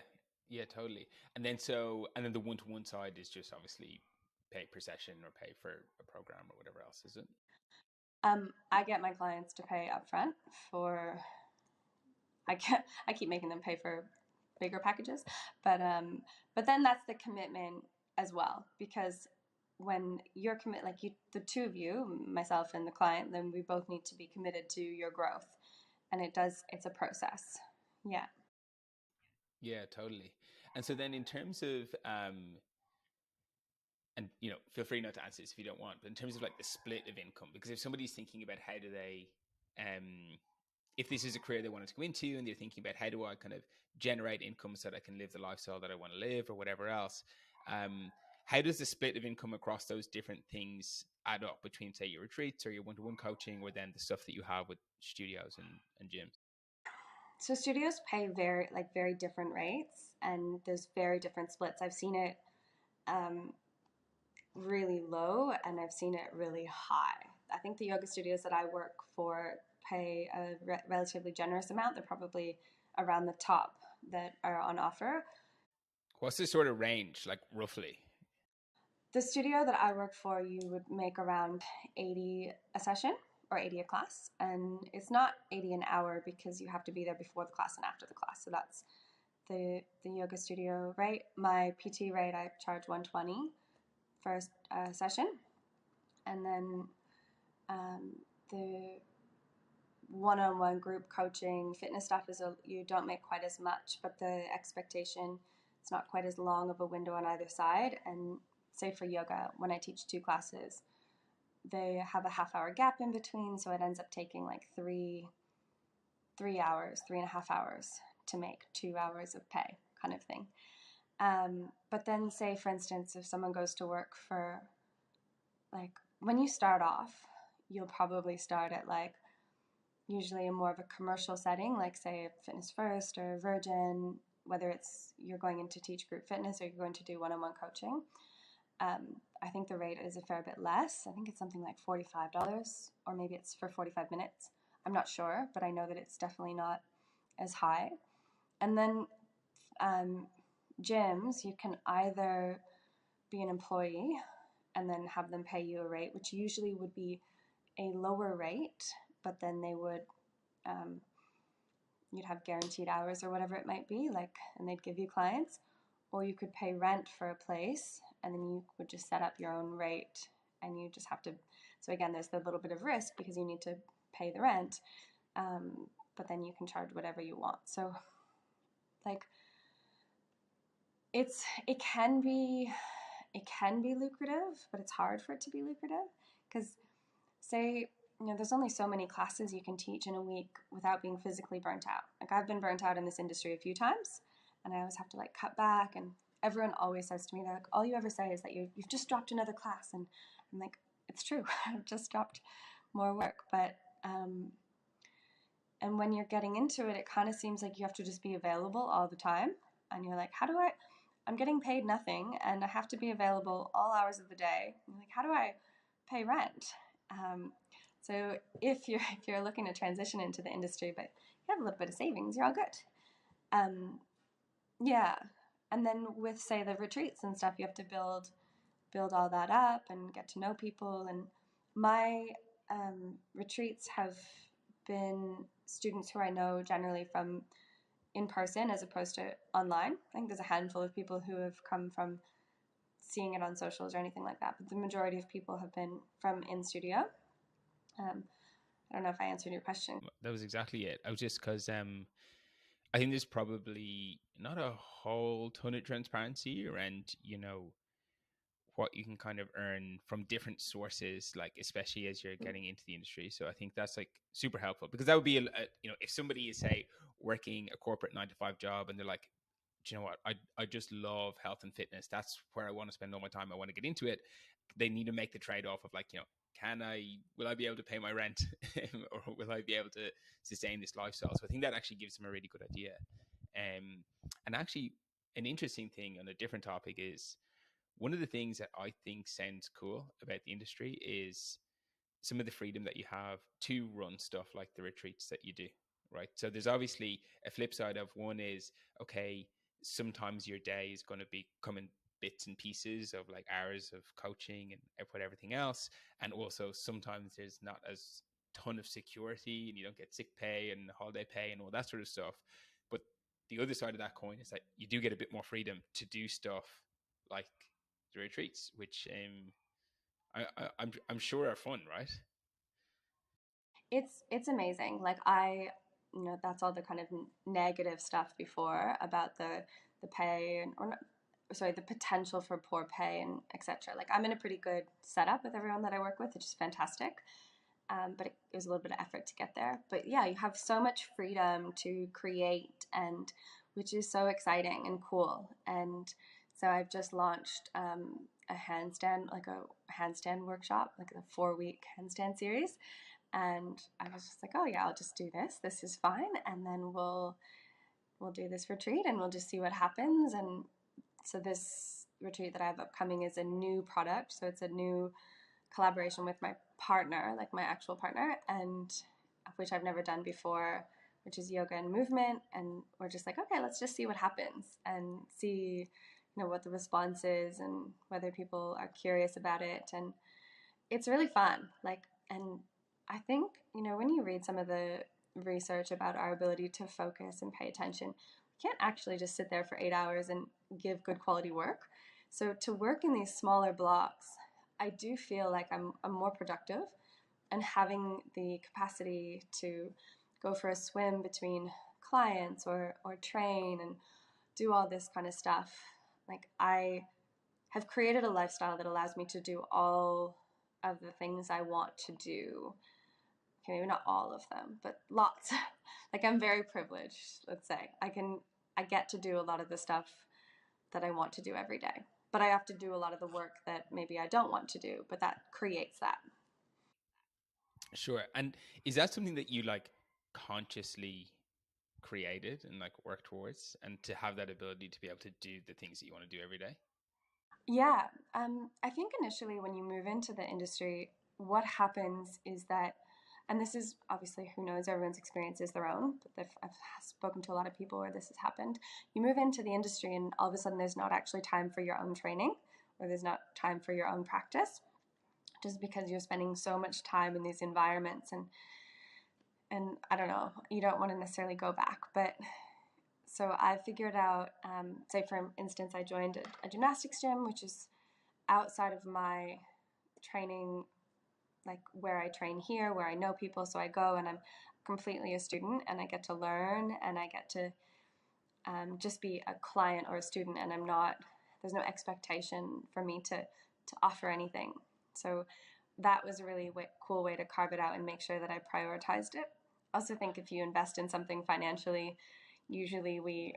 [SPEAKER 1] yeah, totally. And then the one-to-one side is just obviously pay per session or pay for a program or whatever else, is it?
[SPEAKER 2] I get my clients to pay upfront for. I keep making them pay for bigger packages, but then that's the commitment as well, because when you're like the two of you, myself and the client, then we both need to be committed to your growth, and it's a process. Yeah.
[SPEAKER 1] Yeah, totally. And so then in terms of and feel free not to answer this if you don't want, but in terms of like the split of income, because if somebody's thinking about how do they if this is a career they wanted to go into and they're thinking about how do I kind of generate income so that I can live the lifestyle that I want to live or whatever else, how does the split of income across those different things add up between, say, your retreats or your one-to-one coaching, or then the stuff that you have with studios and gyms?
[SPEAKER 2] So studios pay very different rates, and there's very different splits. I've seen it um, really low, and I've seen it really high. I think the yoga studios that I work for pay a relatively generous amount. They're probably around the top that are on offer.
[SPEAKER 1] What's the sort of range, like roughly?
[SPEAKER 2] The studio that I work for, you would make around 80 a session or 80 a class. And it's not 80 an hour because you have to be there before the class and after the class. So that's the yoga studio rate. My PT rate, I charge 120 for a session. And then the one-on-one group coaching fitness stuff you don't make quite as much, but the expectation, it's not quite as long of a window on either side. And say for yoga, when I teach 2 classes, they have a half-hour gap in between, so it ends up taking like 3 hours, 3.5 hours to make 2 hours of pay, kind of thing. But then say, for instance, if someone goes to work for, like, when you start off, you'll probably start at like usually in more of a commercial setting, like say Fitness First or Virgin, whether it's you're going in to teach group fitness or you're going to do one-on-one coaching. I think the rate is a fair bit less. I think it's something like $45, or maybe it's for 45 minutes. I'm not sure, but I know that it's definitely not as high. And then gyms, you can either be an employee and then have them pay you a rate, which usually would be a lower rate, but then they would, you'd have guaranteed hours or whatever it might be, like, and they'd give you clients. Or you could pay rent for a place, and then you would just set up your own rate, and you just have to. So again, there's the little bit of risk because you need to pay the rent, but then you can charge whatever you want. So, like, it can be lucrative, but it's hard for it to be lucrative because, say, there's only so many classes you can teach in a week without being physically burnt out. Like, I've been burnt out in this industry a few times, and I always have to like cut back, and everyone always says to me, like, all you ever say is that you've just dropped another class, and I'm like, it's true. I've just dropped more work, but and when you're getting into it, it kind of seems like you have to just be available all the time, and you're like, I'm getting paid nothing, and I have to be available all hours of the day. And you're like, how do I pay rent? So if you're looking to transition into the industry, but you have a little bit of savings, you're all good. Yeah, and then with say the retreats and stuff, you have to build all that up and get to know people. And my retreats have been students who I know generally from in person as opposed to online. I think there's a handful of people who have come from seeing it on socials or anything like that, but the majority of people have been from in studio. I don't know if I answered your question.
[SPEAKER 1] That was exactly it. I was just because I think there's probably not a whole ton of transparency around, what you can kind of earn from different sources, like especially as you're getting into the industry. So I think that's like super helpful, because that would be if somebody is, say, working a corporate 9 to 5 job and they're like, do you know what, I just love health and fitness, that's where I want to spend all my time, I want to get into it. They need to make the trade-off of, like, will I be able to pay my rent or will I be able to sustain this lifestyle? So I think that actually gives them a really good idea. And actually, an interesting thing on a different topic is, one of the things that I think sounds cool about the industry is some of the freedom that you have to run stuff like the retreats that you do, right? So there's obviously a flip side of, one is, okay, sometimes your day is going to be coming bits and pieces of like hours of coaching and put everything else. And also sometimes there's not as ton of security and you don't get sick pay and holiday pay and all that sort of stuff. But the other side of that coin is that you do get a bit more freedom to do stuff like the retreats, which I'm sure are fun, right?
[SPEAKER 2] It's amazing. Like I, that's all the kind of negative stuff before about the pay and or not, sorry, the potential for poor pay and etc. Like I'm in a pretty good setup with everyone that I work with, which is fantastic. But it was a little bit of effort to get there. But yeah, you have so much freedom to create, and which is so exciting and cool. And so I've just launched a handstand, like a handstand workshop, like a 4-week handstand series. And I was just like, oh yeah, I'll just do this. This is fine, and then we'll do this retreat, and we'll just see what happens. And so this retreat that I have upcoming is a new product. So it's a new collaboration with my partner, like my actual partner, and which I've never done before, which is yoga and movement. And we're just like, okay, let's just see what happens and see, what the response is and whether people are curious about it. And it's really fun. Like, and I think, when you read some of the research about our ability to focus and pay attention, we can't actually just sit there for 8 hours and give good quality work. So to work in these smaller blocks, I do feel like I'm more productive, and having the capacity to go for a swim between clients or train and do all this kind of stuff. Like I have created a lifestyle that allows me to do all of the things I want to do. Okay, maybe not all of them, but lots. Like I'm very privileged, let's say. I get to do a lot of the stuff that I want to do every day. But I have to do a lot of the work that maybe I don't want to do, but that creates that.
[SPEAKER 1] Sure. And is that something that you like consciously created and like work towards, and to have that ability to be able to do the things that you want to do every day?
[SPEAKER 2] Yeah, I think initially when you move into the industry, what happens is that, and this is obviously, who knows, everyone's experience is their own, but I've spoken to a lot of people where this has happened. You move into the industry and all of a sudden there's not actually time for your own training, or there's not time for your own practice, just because you're spending so much time in these environments. And I don't know, you don't want to necessarily go back. But so I figured out, say for instance, I joined a gymnastics gym, which is outside of my training, like where I train here, where I know people. So I go and I'm completely a student, and I get to learn, and I get to just be a client or a student, and there's no expectation for me to offer anything. So that was a really cool way to carve it out and make sure that I prioritized it. I also think if you invest in something financially, usually we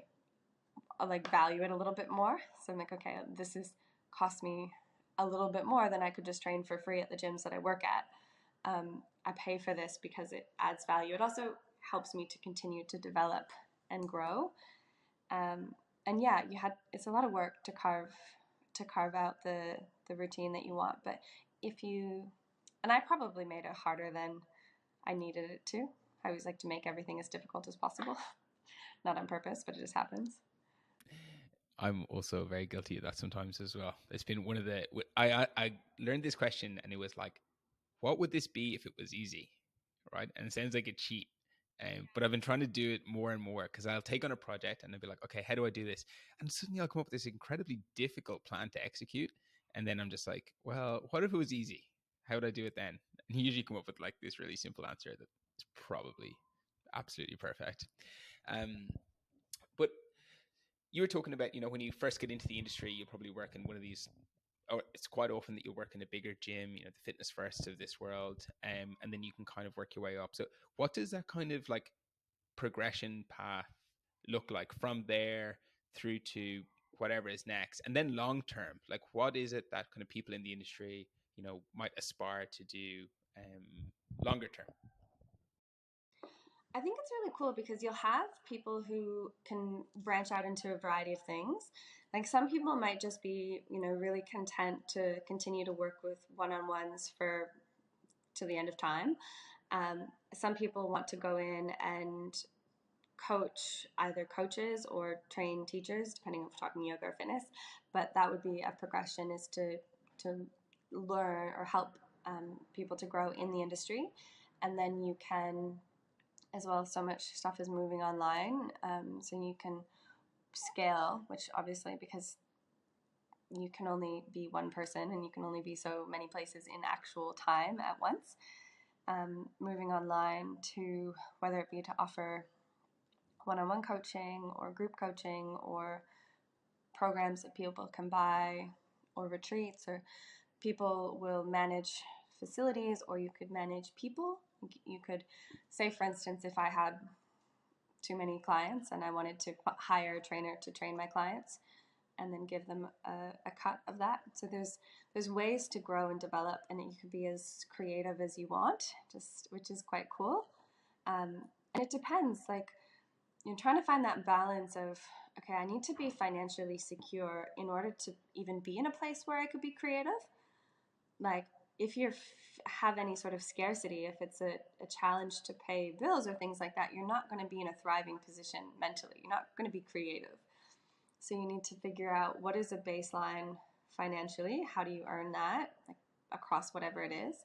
[SPEAKER 2] like value it a little bit more. So I'm like, okay, this is cost me a little bit more than I could just train for free at the gyms that I work at. I pay for this because it adds value. It also helps me to continue to develop and grow. And yeah, it's a lot of work to carve out the routine that you want. But and I probably made it harder than I needed it to. I always like to make everything as difficult as possible. Not on purpose, but it just happens.
[SPEAKER 1] I'm also very guilty of that sometimes as well. It's been one of the I learned this question, and it was like, what would this be if it was easy, right? And it sounds like a cheat, but I've been trying to do it more and more, because I'll take on a project and I'll be like, okay, how do I do this? And suddenly I'll come up with this incredibly difficult plan to execute, and then I'm just like, well, what if it was easy? How would I do it then? And you usually come up with like this really simple answer that is probably absolutely perfect. Um, but you were talking about, when you first get into the industry, you probably work in one of these or it's quite often that you work in a bigger gym, you know, the fitness first of this world, and then you can kind of work your way up. So what does that kind of like progression path look like from there through to whatever is next? And then long term, like what is it that kind of people in the industry, you know, might aspire to do longer term?
[SPEAKER 2] I think it's really cool because you'll have people who can branch out into a variety of things. Like some people might just be, you know, really content to continue to work with one-on-ones for to the end of time. Some people want to go in and coach either coaches or train teachers, depending if we're talking yoga or fitness. But that would be a progression, is to learn or help people to grow in the industry, and then you can, as well, so much stuff is moving online, so you can scale, which obviously, because you can only be one person and you can only be so many places in actual time at once. Moving online to whether it be to offer one-on-one coaching or group coaching or programs that people can buy or retreats, or people will manage facilities, or you could manage people. You could say, for instance, if I had too many clients and I wanted to hire a trainer to train my clients and then give them a cut of that. So there's ways to grow and develop, and you can be as creative as you want, just, which is quite cool. And it depends, like, you're trying to find that balance of, okay, I need to be financially secure in order to even be in a place where I could be creative. Like, if you have any sort of scarcity, if it's a challenge to pay bills or things like that, you're not going to be in a thriving position mentally. You're not going to be creative. So you need to figure out what is a baseline financially. How do you earn that, like, across whatever it is?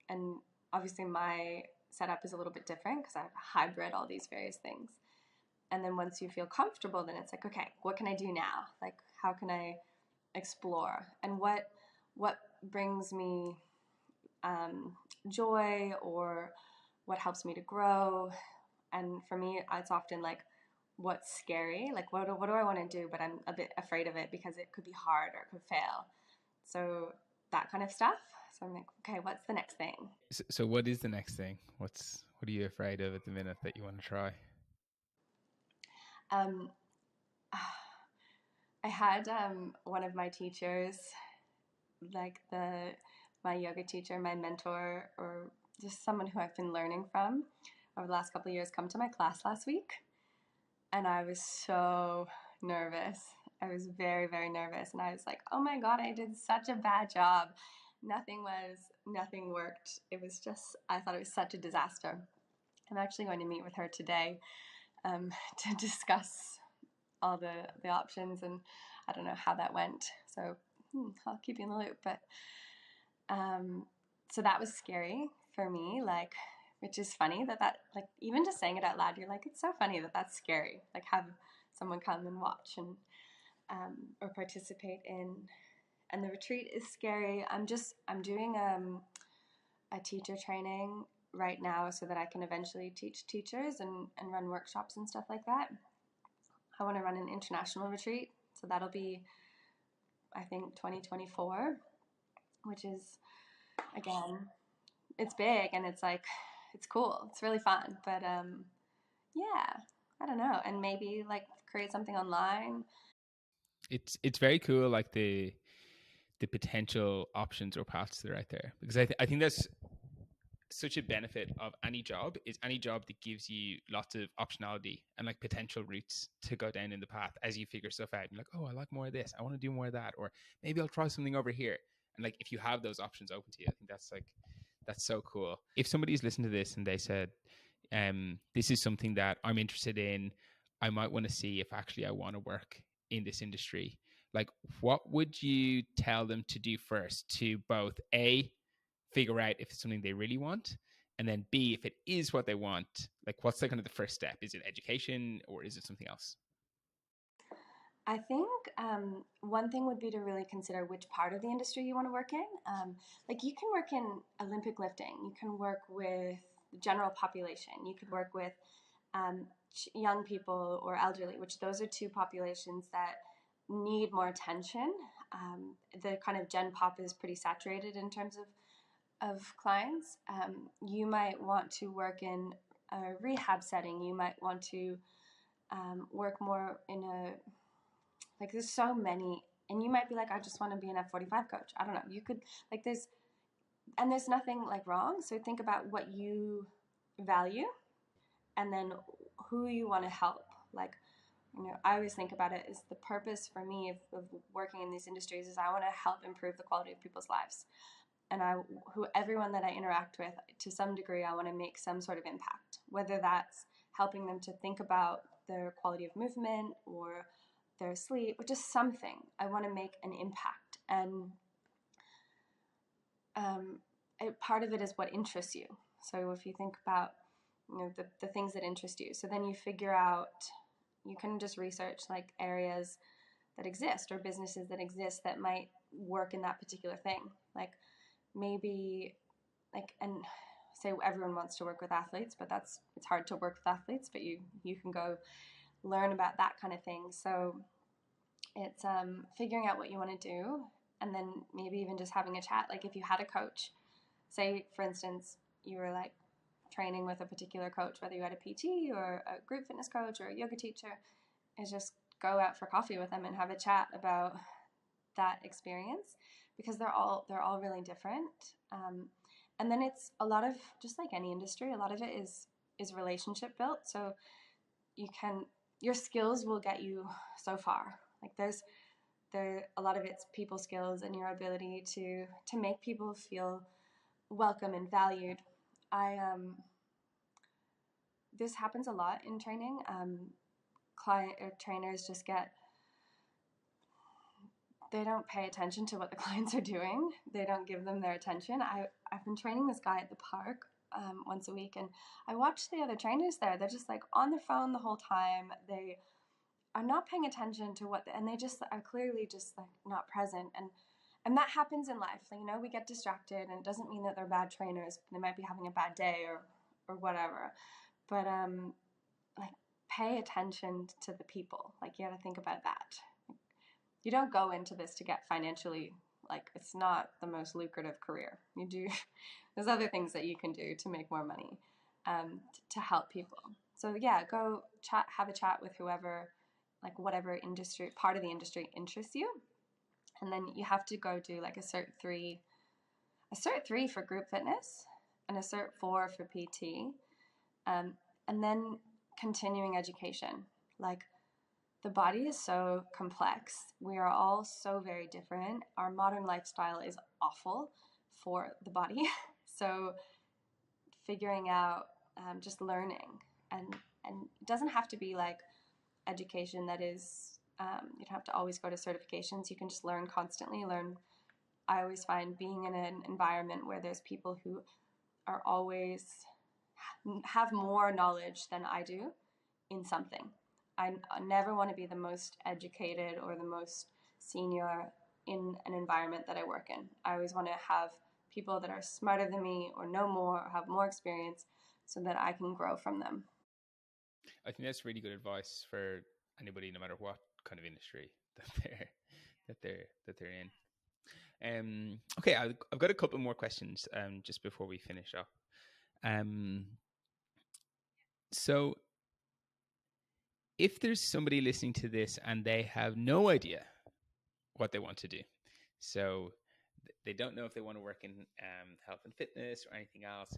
[SPEAKER 2] And obviously my setup is a little bit different because I have hybrid all these various things. And then once you feel comfortable, then it's like, okay, what can I do now? Like, how can I explore? And what brings me joy, or what helps me to grow? And for me, it's often like, what's scary? Like, what do I want to do, but I'm a bit afraid of it because it could be hard or it could fail. So that kind of stuff. So I'm like, okay, what's the next thing?
[SPEAKER 1] So what is the next thing? What are you afraid of at the minute that you want to try?
[SPEAKER 2] Um, I had one of my teachers, like my yoga teacher, my mentor, or just someone who I've been learning from over the last couple of years, come to my class last week, and I was so nervous. I was very, very nervous, and I was like, "Oh my God, I did such a bad job. Nothing worked. It was just, I thought it was such a disaster." I'm actually going to meet with her today to discuss all the options, and I don't know how that went. So I'll keep you in the loop. But so that was scary for me, like, which is funny that like, even just saying it out loud, you're like, it's so funny that that's scary. Like, have someone come and watch and or participate in. And the retreat is scary. I'm doing a teacher training right now so that I can eventually teach teachers and run workshops and stuff like that. I want to run an international retreat, so that'll be, I think, 2024, which is, again, it's big and it's like, it's cool. It's really fun. But yeah, I don't know. And maybe like create something online.
[SPEAKER 1] It's very cool, like the potential options or paths that are out there, because I think that's such a benefit of any job, is any job that gives you lots of optionality and like potential routes to go down in the path as you figure stuff out. You're like, oh, I like more of this, I want to do more of that, or maybe I'll try something over here. And like, if you have those options open to you, I think that's so cool. If somebody's listened to this and they said, this is something that I'm interested in, I might want to see if actually I want to work in this industry, like, what would you tell them to do first to both A, figure out if it's something they really want, and then B, if it is what they want, like, what's the kind of the first step? Is it education or is it something else?
[SPEAKER 2] I think one thing would be to really consider which part of the industry you want to work in. Like, you can work in Olympic lifting, you can work with the general population, you could work with young people or elderly, which those are two populations that need more attention. The kind of Gen Pop is pretty saturated in terms of clients. You might want to work in a rehab setting. You might want to work more in a, like, there's so many, and you might be like, I just want to be an F45 coach. I don't know. You could, like, there's nothing like wrong. So think about what you value and then who you want to help. Like, I always think about it as the purpose for me of working in these industries is I want to help improve the quality of people's lives. And everyone that I interact with, to some degree, I want to make some sort of impact, whether that's helping them to think about their quality of movement or their sleep, or just something. I want to make an impact. And part of it is what interests you. So if you think about the things that interest you, so then you figure out, you can just research like areas that exist or businesses that exist that might work in that particular thing. Like maybe and say everyone wants to work with athletes, but it's hard to work with athletes, but you can go learn about that kind of thing. So it's figuring out what you want to do, and then maybe even just having a chat. Like if you had a coach, say for instance you were like training with a particular coach, whether you had a PT or a group fitness coach or a yoga teacher, is just go out for coffee with them and have a chat about that experience, because they're all really different. And then it's a lot of, just like any industry, a lot of it is relationship built. So your skills will get you so far. Like a lot of it's people skills and your ability to make people feel welcome and valued. This happens a lot in training. Client or trainers just they don't pay attention to what the clients are doing. They don't give them their attention. I've been training this guy at the park once a week, and I watch the other trainers there. They're just like on their phone the whole time. They are not paying attention to and they just are clearly just like not present. And that happens in life. Like, we get distracted, and it doesn't mean that they're bad trainers. They might be having a bad day or whatever. But like, pay attention to the people. Like, you got to think about that. You don't go into this to get financially, like, it's not the most lucrative career. There's other things that you can do to make more money, to help people. So yeah, go have a chat with whoever, like whatever industry, part of the industry interests you. And then you have to go do like a Cert 3 for group fitness and a Cert 4 for PT. And then continuing education. Like, the body is so complex. We are all so very different. Our modern lifestyle is awful for the body. So figuring out, just learning, and it doesn't have to be like education that is, you don't have to always go to certifications. You can just learn constantly. I always find being in an environment where there's people who are always have more knowledge than I do in something. I never want to be the most educated or the most senior in an environment that I work in. I always want to have people that are smarter than me or know more or have more experience, so that I can grow from them.
[SPEAKER 1] I think that's really good advice for anybody, no matter what kind of industry that they're in. Okay, I've got a couple more questions just before we finish up. So if there's somebody listening to this and they have no idea what they want to do, so they don't know if they want to work in health and fitness or anything else,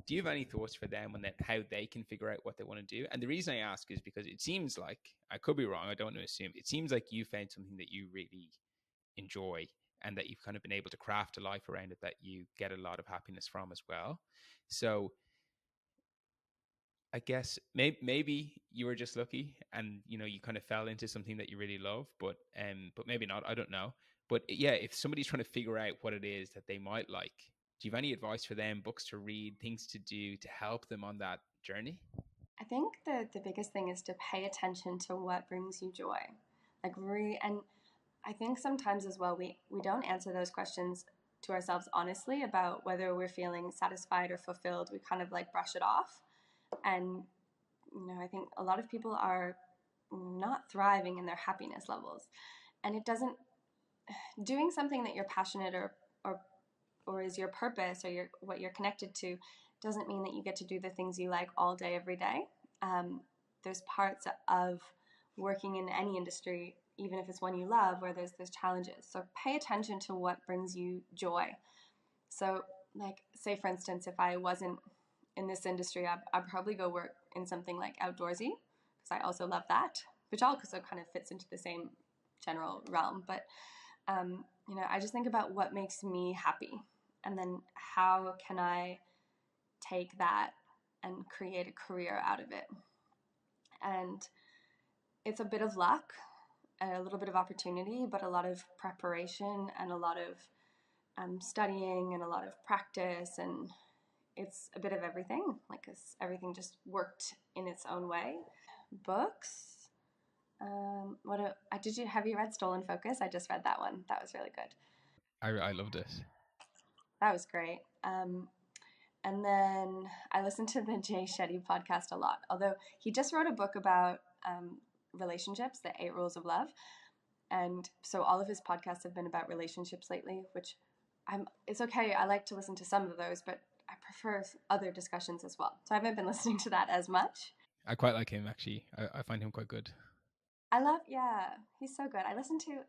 [SPEAKER 1] do you have any thoughts for them on how they can figure out what they want to do? And the reason I ask is because it seems like, I could be wrong, I don't want to assume, it seems like you found something that you really enjoy and that you've kind of been able to craft a life around it that you get a lot of happiness from as well. So I guess maybe you were just lucky and, you kind of fell into something that you really love, but maybe not, I don't know. But yeah, if somebody's trying to figure out what it is that they might like, do you have any advice for them, books to read, things to do to help them on that journey?
[SPEAKER 2] I think the biggest thing is to pay attention to what brings you joy. And I think sometimes as well, we don't answer those questions to ourselves honestly about whether we're feeling satisfied or fulfilled. We kind of like brush it off. And, I think a lot of people are not thriving in their happiness levels. And it doesn't, doing something that you're passionate or is your purpose or what you're connected to doesn't mean that you get to do the things you like all day, every day. There's parts of working in any industry, even if it's one you love, where there's challenges. So pay attention to what brings you joy. So, like, say for instance, if I wasn't in this industry, I'd probably go work in something like outdoorsy, because I also love that, which also kind of fits into the same general realm. But I just think about what makes me happy, and then how can I take that and create a career out of it. And it's a bit of luck, a little bit of opportunity, but a lot of preparation and a lot of studying and a lot of practice, and it's a bit of everything. Like, everything just worked in its own way. Books. Have you read Stolen Focus? I just read that one. That was really good.
[SPEAKER 1] I loved it.
[SPEAKER 2] That was great. And then I listened to the Jay Shetty podcast a lot, although he just wrote a book about relationships, the 8 Rules of Love. And so all of his podcasts have been about relationships lately, which it's okay. I like to listen to some of those, but I prefer other discussions as well. So I haven't been listening to that as much.
[SPEAKER 1] I quite like him, actually. I find him quite good.
[SPEAKER 2] He's so good. I listened to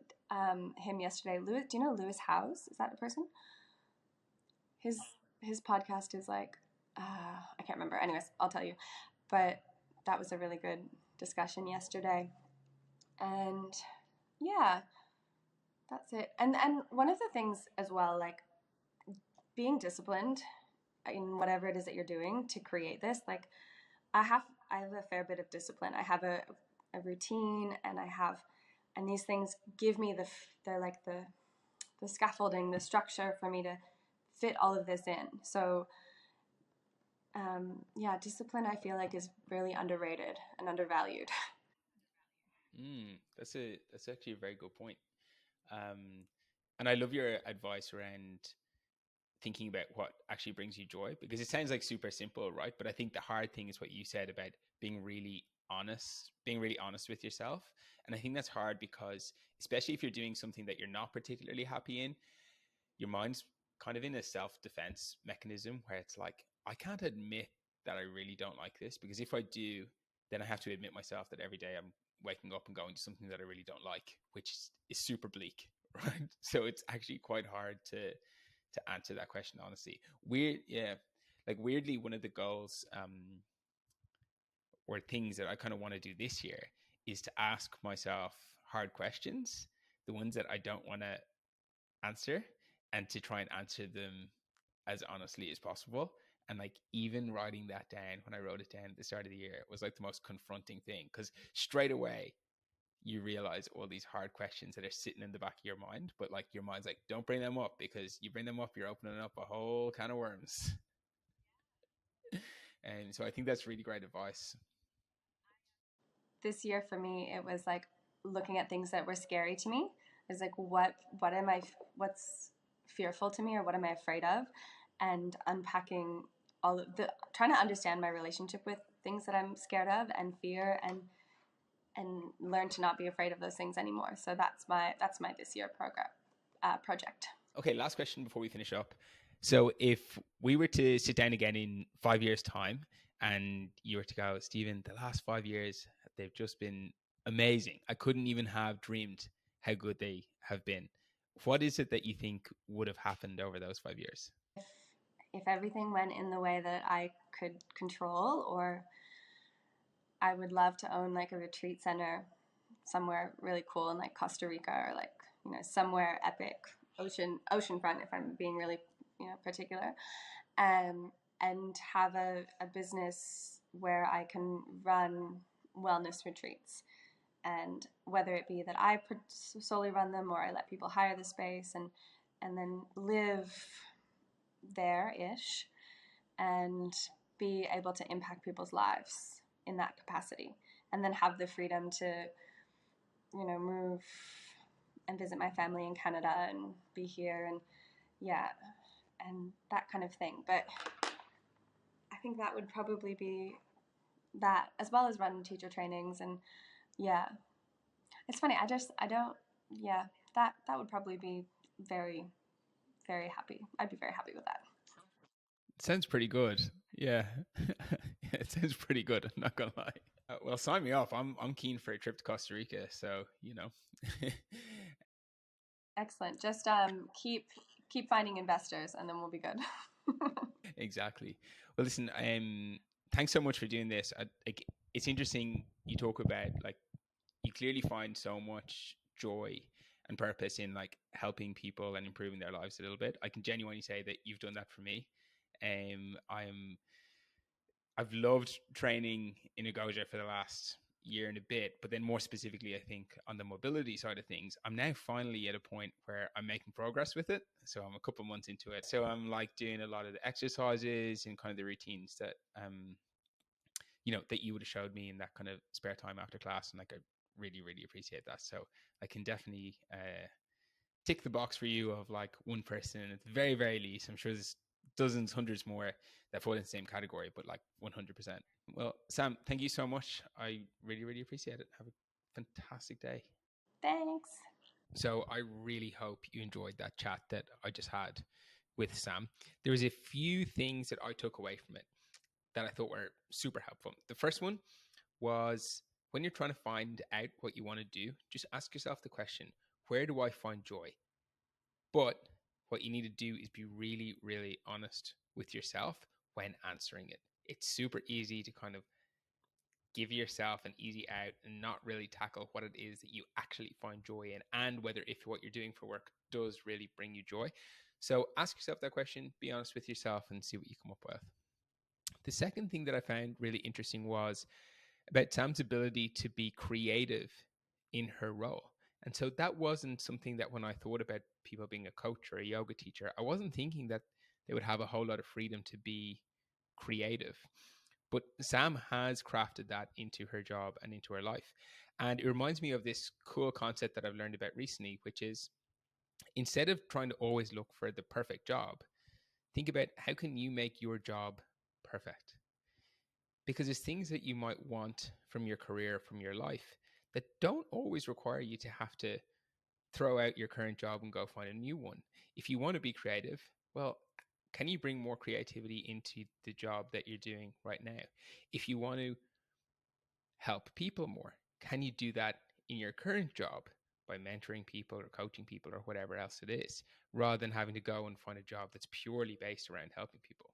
[SPEAKER 2] him yesterday. Do you know Lewis Howes? Is that a person? His podcast is like, I can't remember. Anyways, I'll tell you. But that was a really good discussion yesterday. And yeah, that's it. And one of the things as well, like being disciplined in whatever it is that you're doing to create this, like I have a fair bit of discipline. I have a routine, and these things give me the scaffolding, the structure for me to fit all of this in. So discipline, I feel like, is really underrated and undervalued.
[SPEAKER 1] That's actually a very good point. And I love your advice around thinking about what actually brings you joy, because it sounds like super simple, right? But I think the hard thing is what you said about being really honest with yourself. And I think that's hard because, especially if you're doing something that you're not particularly happy in, your mind's kind of in a self-defense mechanism where it's like, I can't admit that I really don't like this, because if I do, then I have to admit myself that every day I'm waking up and going to something that I really don't like, which is super bleak, right? So it's actually quite hard to answer that question honestly. Weirdly, one of the goals or things that I kind of want to do this year is to ask myself hard questions, the ones that I don't want to answer, and to try and answer them as honestly as possible. And like, even writing that down, when I wrote it down at the start of the year, it was like the most confronting thing, because straight away you realize all these hard questions that are sitting in the back of your mind, but like your mind's like, don't bring them up, because you bring them up, you're opening up a whole can of worms. And so I think that's really great advice.
[SPEAKER 2] This year for me, it was like looking at things that were scary to me. It's like, what's fearful to me, or what am I afraid of, and unpacking trying to understand my relationship with things that I'm scared of and fear, and learn to not be afraid of those things anymore. So that's my this year project.
[SPEAKER 1] Okay, last question before we finish up. So if we were to sit down again in 5 years' time and you were to go, Stephen, the last 5 years, they've just been amazing. I couldn't even have dreamed how good they have been. What is it that you think would have happened over those 5 years?
[SPEAKER 2] If everything went in the way that I could control, or I would love to own like a retreat center somewhere really cool in like Costa Rica, or like, somewhere epic, oceanfront, if I'm being really, particular, and have a business where I can run wellness retreats, and whether it be that I solely run them, or I let people hire the space, and then live there-ish and be able to impact people's lives in that capacity, and then have the freedom to, move and visit my family in Canada and be here, and that kind of thing. But I think that would probably be that, as well as run teacher trainings. And it's funny, that would probably be very, very happy. I'd be very happy with that.
[SPEAKER 1] Sounds pretty good. Yeah. It sounds pretty good. I'm not gonna lie. Well, sign me off. I'm keen for a trip to Costa Rica. So
[SPEAKER 2] Excellent. Just keep finding investors, and then we'll be good.
[SPEAKER 1] exactly. Well, listen. Thanks so much for doing this. Like, it's interesting. You talk about like you clearly find so much joy and purpose in like helping people and improving their lives a little bit. I can genuinely say that you've done that for me. I've loved training in Agoja for the last year and a bit, but then more specifically, I think on the mobility side of things, I'm now finally at a point where I'm making progress with it. So I'm a couple months into it. So I'm like doing a lot of the exercises and kind of the routines that that you would have showed me in that kind of spare time after class, and like I really really appreciate that. So I can definitely tick the box for you of like one person at the very very least. I'm sure there's dozens, hundreds more that fall in the same category, but like 100%. Well, Sam, thank you so much. I really really appreciate it. Have a fantastic day.
[SPEAKER 2] Thanks.
[SPEAKER 1] So I really hope you enjoyed that chat that I just had with Sam. There was a few things that I took away from it that I thought were super helpful. The first one was, when you're trying to find out what you want to do, just ask yourself the question, where do I find joy? But what you need to do is be really, really honest with yourself when answering it. It's super easy to kind of give yourself an easy out and not really tackle what it is that you actually find joy in, and whether if what you're doing for work does really bring you joy. So ask yourself that question, be honest with yourself, and see what you come up with. The second thing that I found really interesting was about Sam's ability to be creative in her role. And so that wasn't something that when I thought about people being a coach or a yoga teacher, I wasn't thinking that they would have a whole lot of freedom to be creative. But Sam has crafted that into her job and into her life. And it reminds me of this cool concept that I've learned about recently, which is, instead of trying to always look for the perfect job, think about how can you make your job perfect? Because there's things that you might want from your career, from your life, that don't always require you to have to throw out your current job and go find a new one. If you want to be creative, well, can you bring more creativity into the job that you're doing right now? If you want to help people more, can you do that in your current job by mentoring people or coaching people or whatever else it is, rather than having to go and find a job that's purely based around helping people?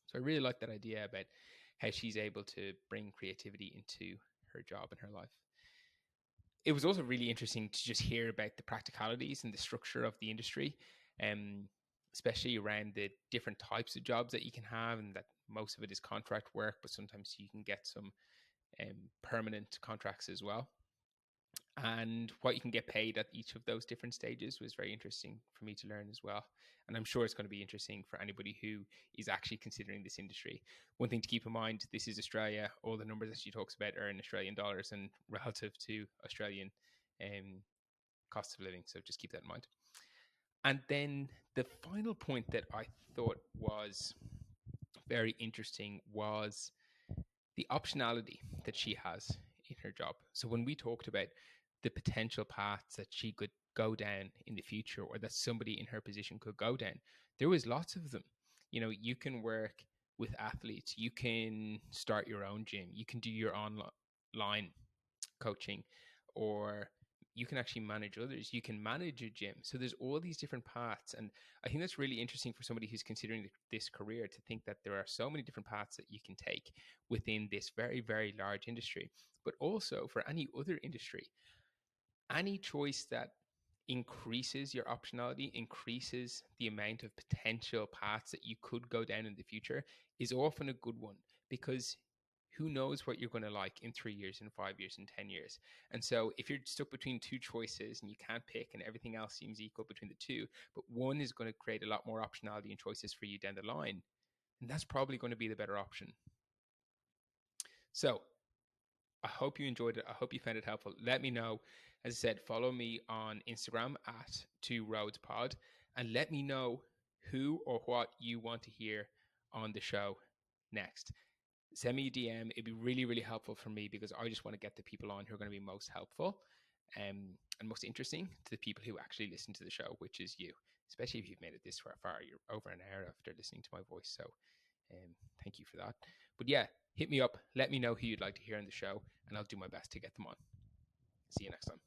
[SPEAKER 1] So I really like that idea about how she's able to bring creativity into her job and her life. It was also really interesting to just hear about the practicalities and the structure of the industry, um, especially around the different types of jobs that you can have, and that most of it is contract work, but sometimes you can get some permanent contracts as well. And what you can get paid at each of those different stages was very interesting for me to learn as well. And I'm sure it's going to be interesting for anybody who is actually considering this industry. One thing to keep in mind, this is Australia. All the numbers that she talks about are in Australian dollars and relative to Australian um, cost of living. So just keep that in mind. And then the final point that I thought was very interesting was the optionality that she has in her job. So when we talked about the potential paths that she could go down in the future, or that somebody in her position could go down, there was lots of them. You can work with athletes, you can start your own gym, you can do your online coaching, or you can actually manage others, you can manage a gym. So there's all these different paths, and I think that's really interesting for somebody who's considering this career, to think that there are so many different paths that you can take within this very very large industry. But also for any other industry, any choice that increases your optionality, increases the amount of potential paths that you could go down in the future, is often a good one, because who knows what you're going to like in 3 years, in 5 years, in 10 years. And so if you're stuck between two choices and you can't pick and everything else seems equal between the two, but one is going to create a lot more optionality and choices for you down the line, and that's probably going to be the better option. So I hope you enjoyed it. I hope you found it helpful. Let me know. As I said, follow me on Instagram at 2roadspod, and let me know who or what you want to hear on the show next. Send me a DM. It'd be really, really helpful for me, because I just want to get the people on who are going to be most helpful. and most interesting to the people who actually listen to the show, which is you, especially if you've made it this far. You're over an hour after listening to my voice. So thank you for that. But yeah, hit me up. Let me know who you'd like to hear on the show, and I'll do my best to get them on. See you next time.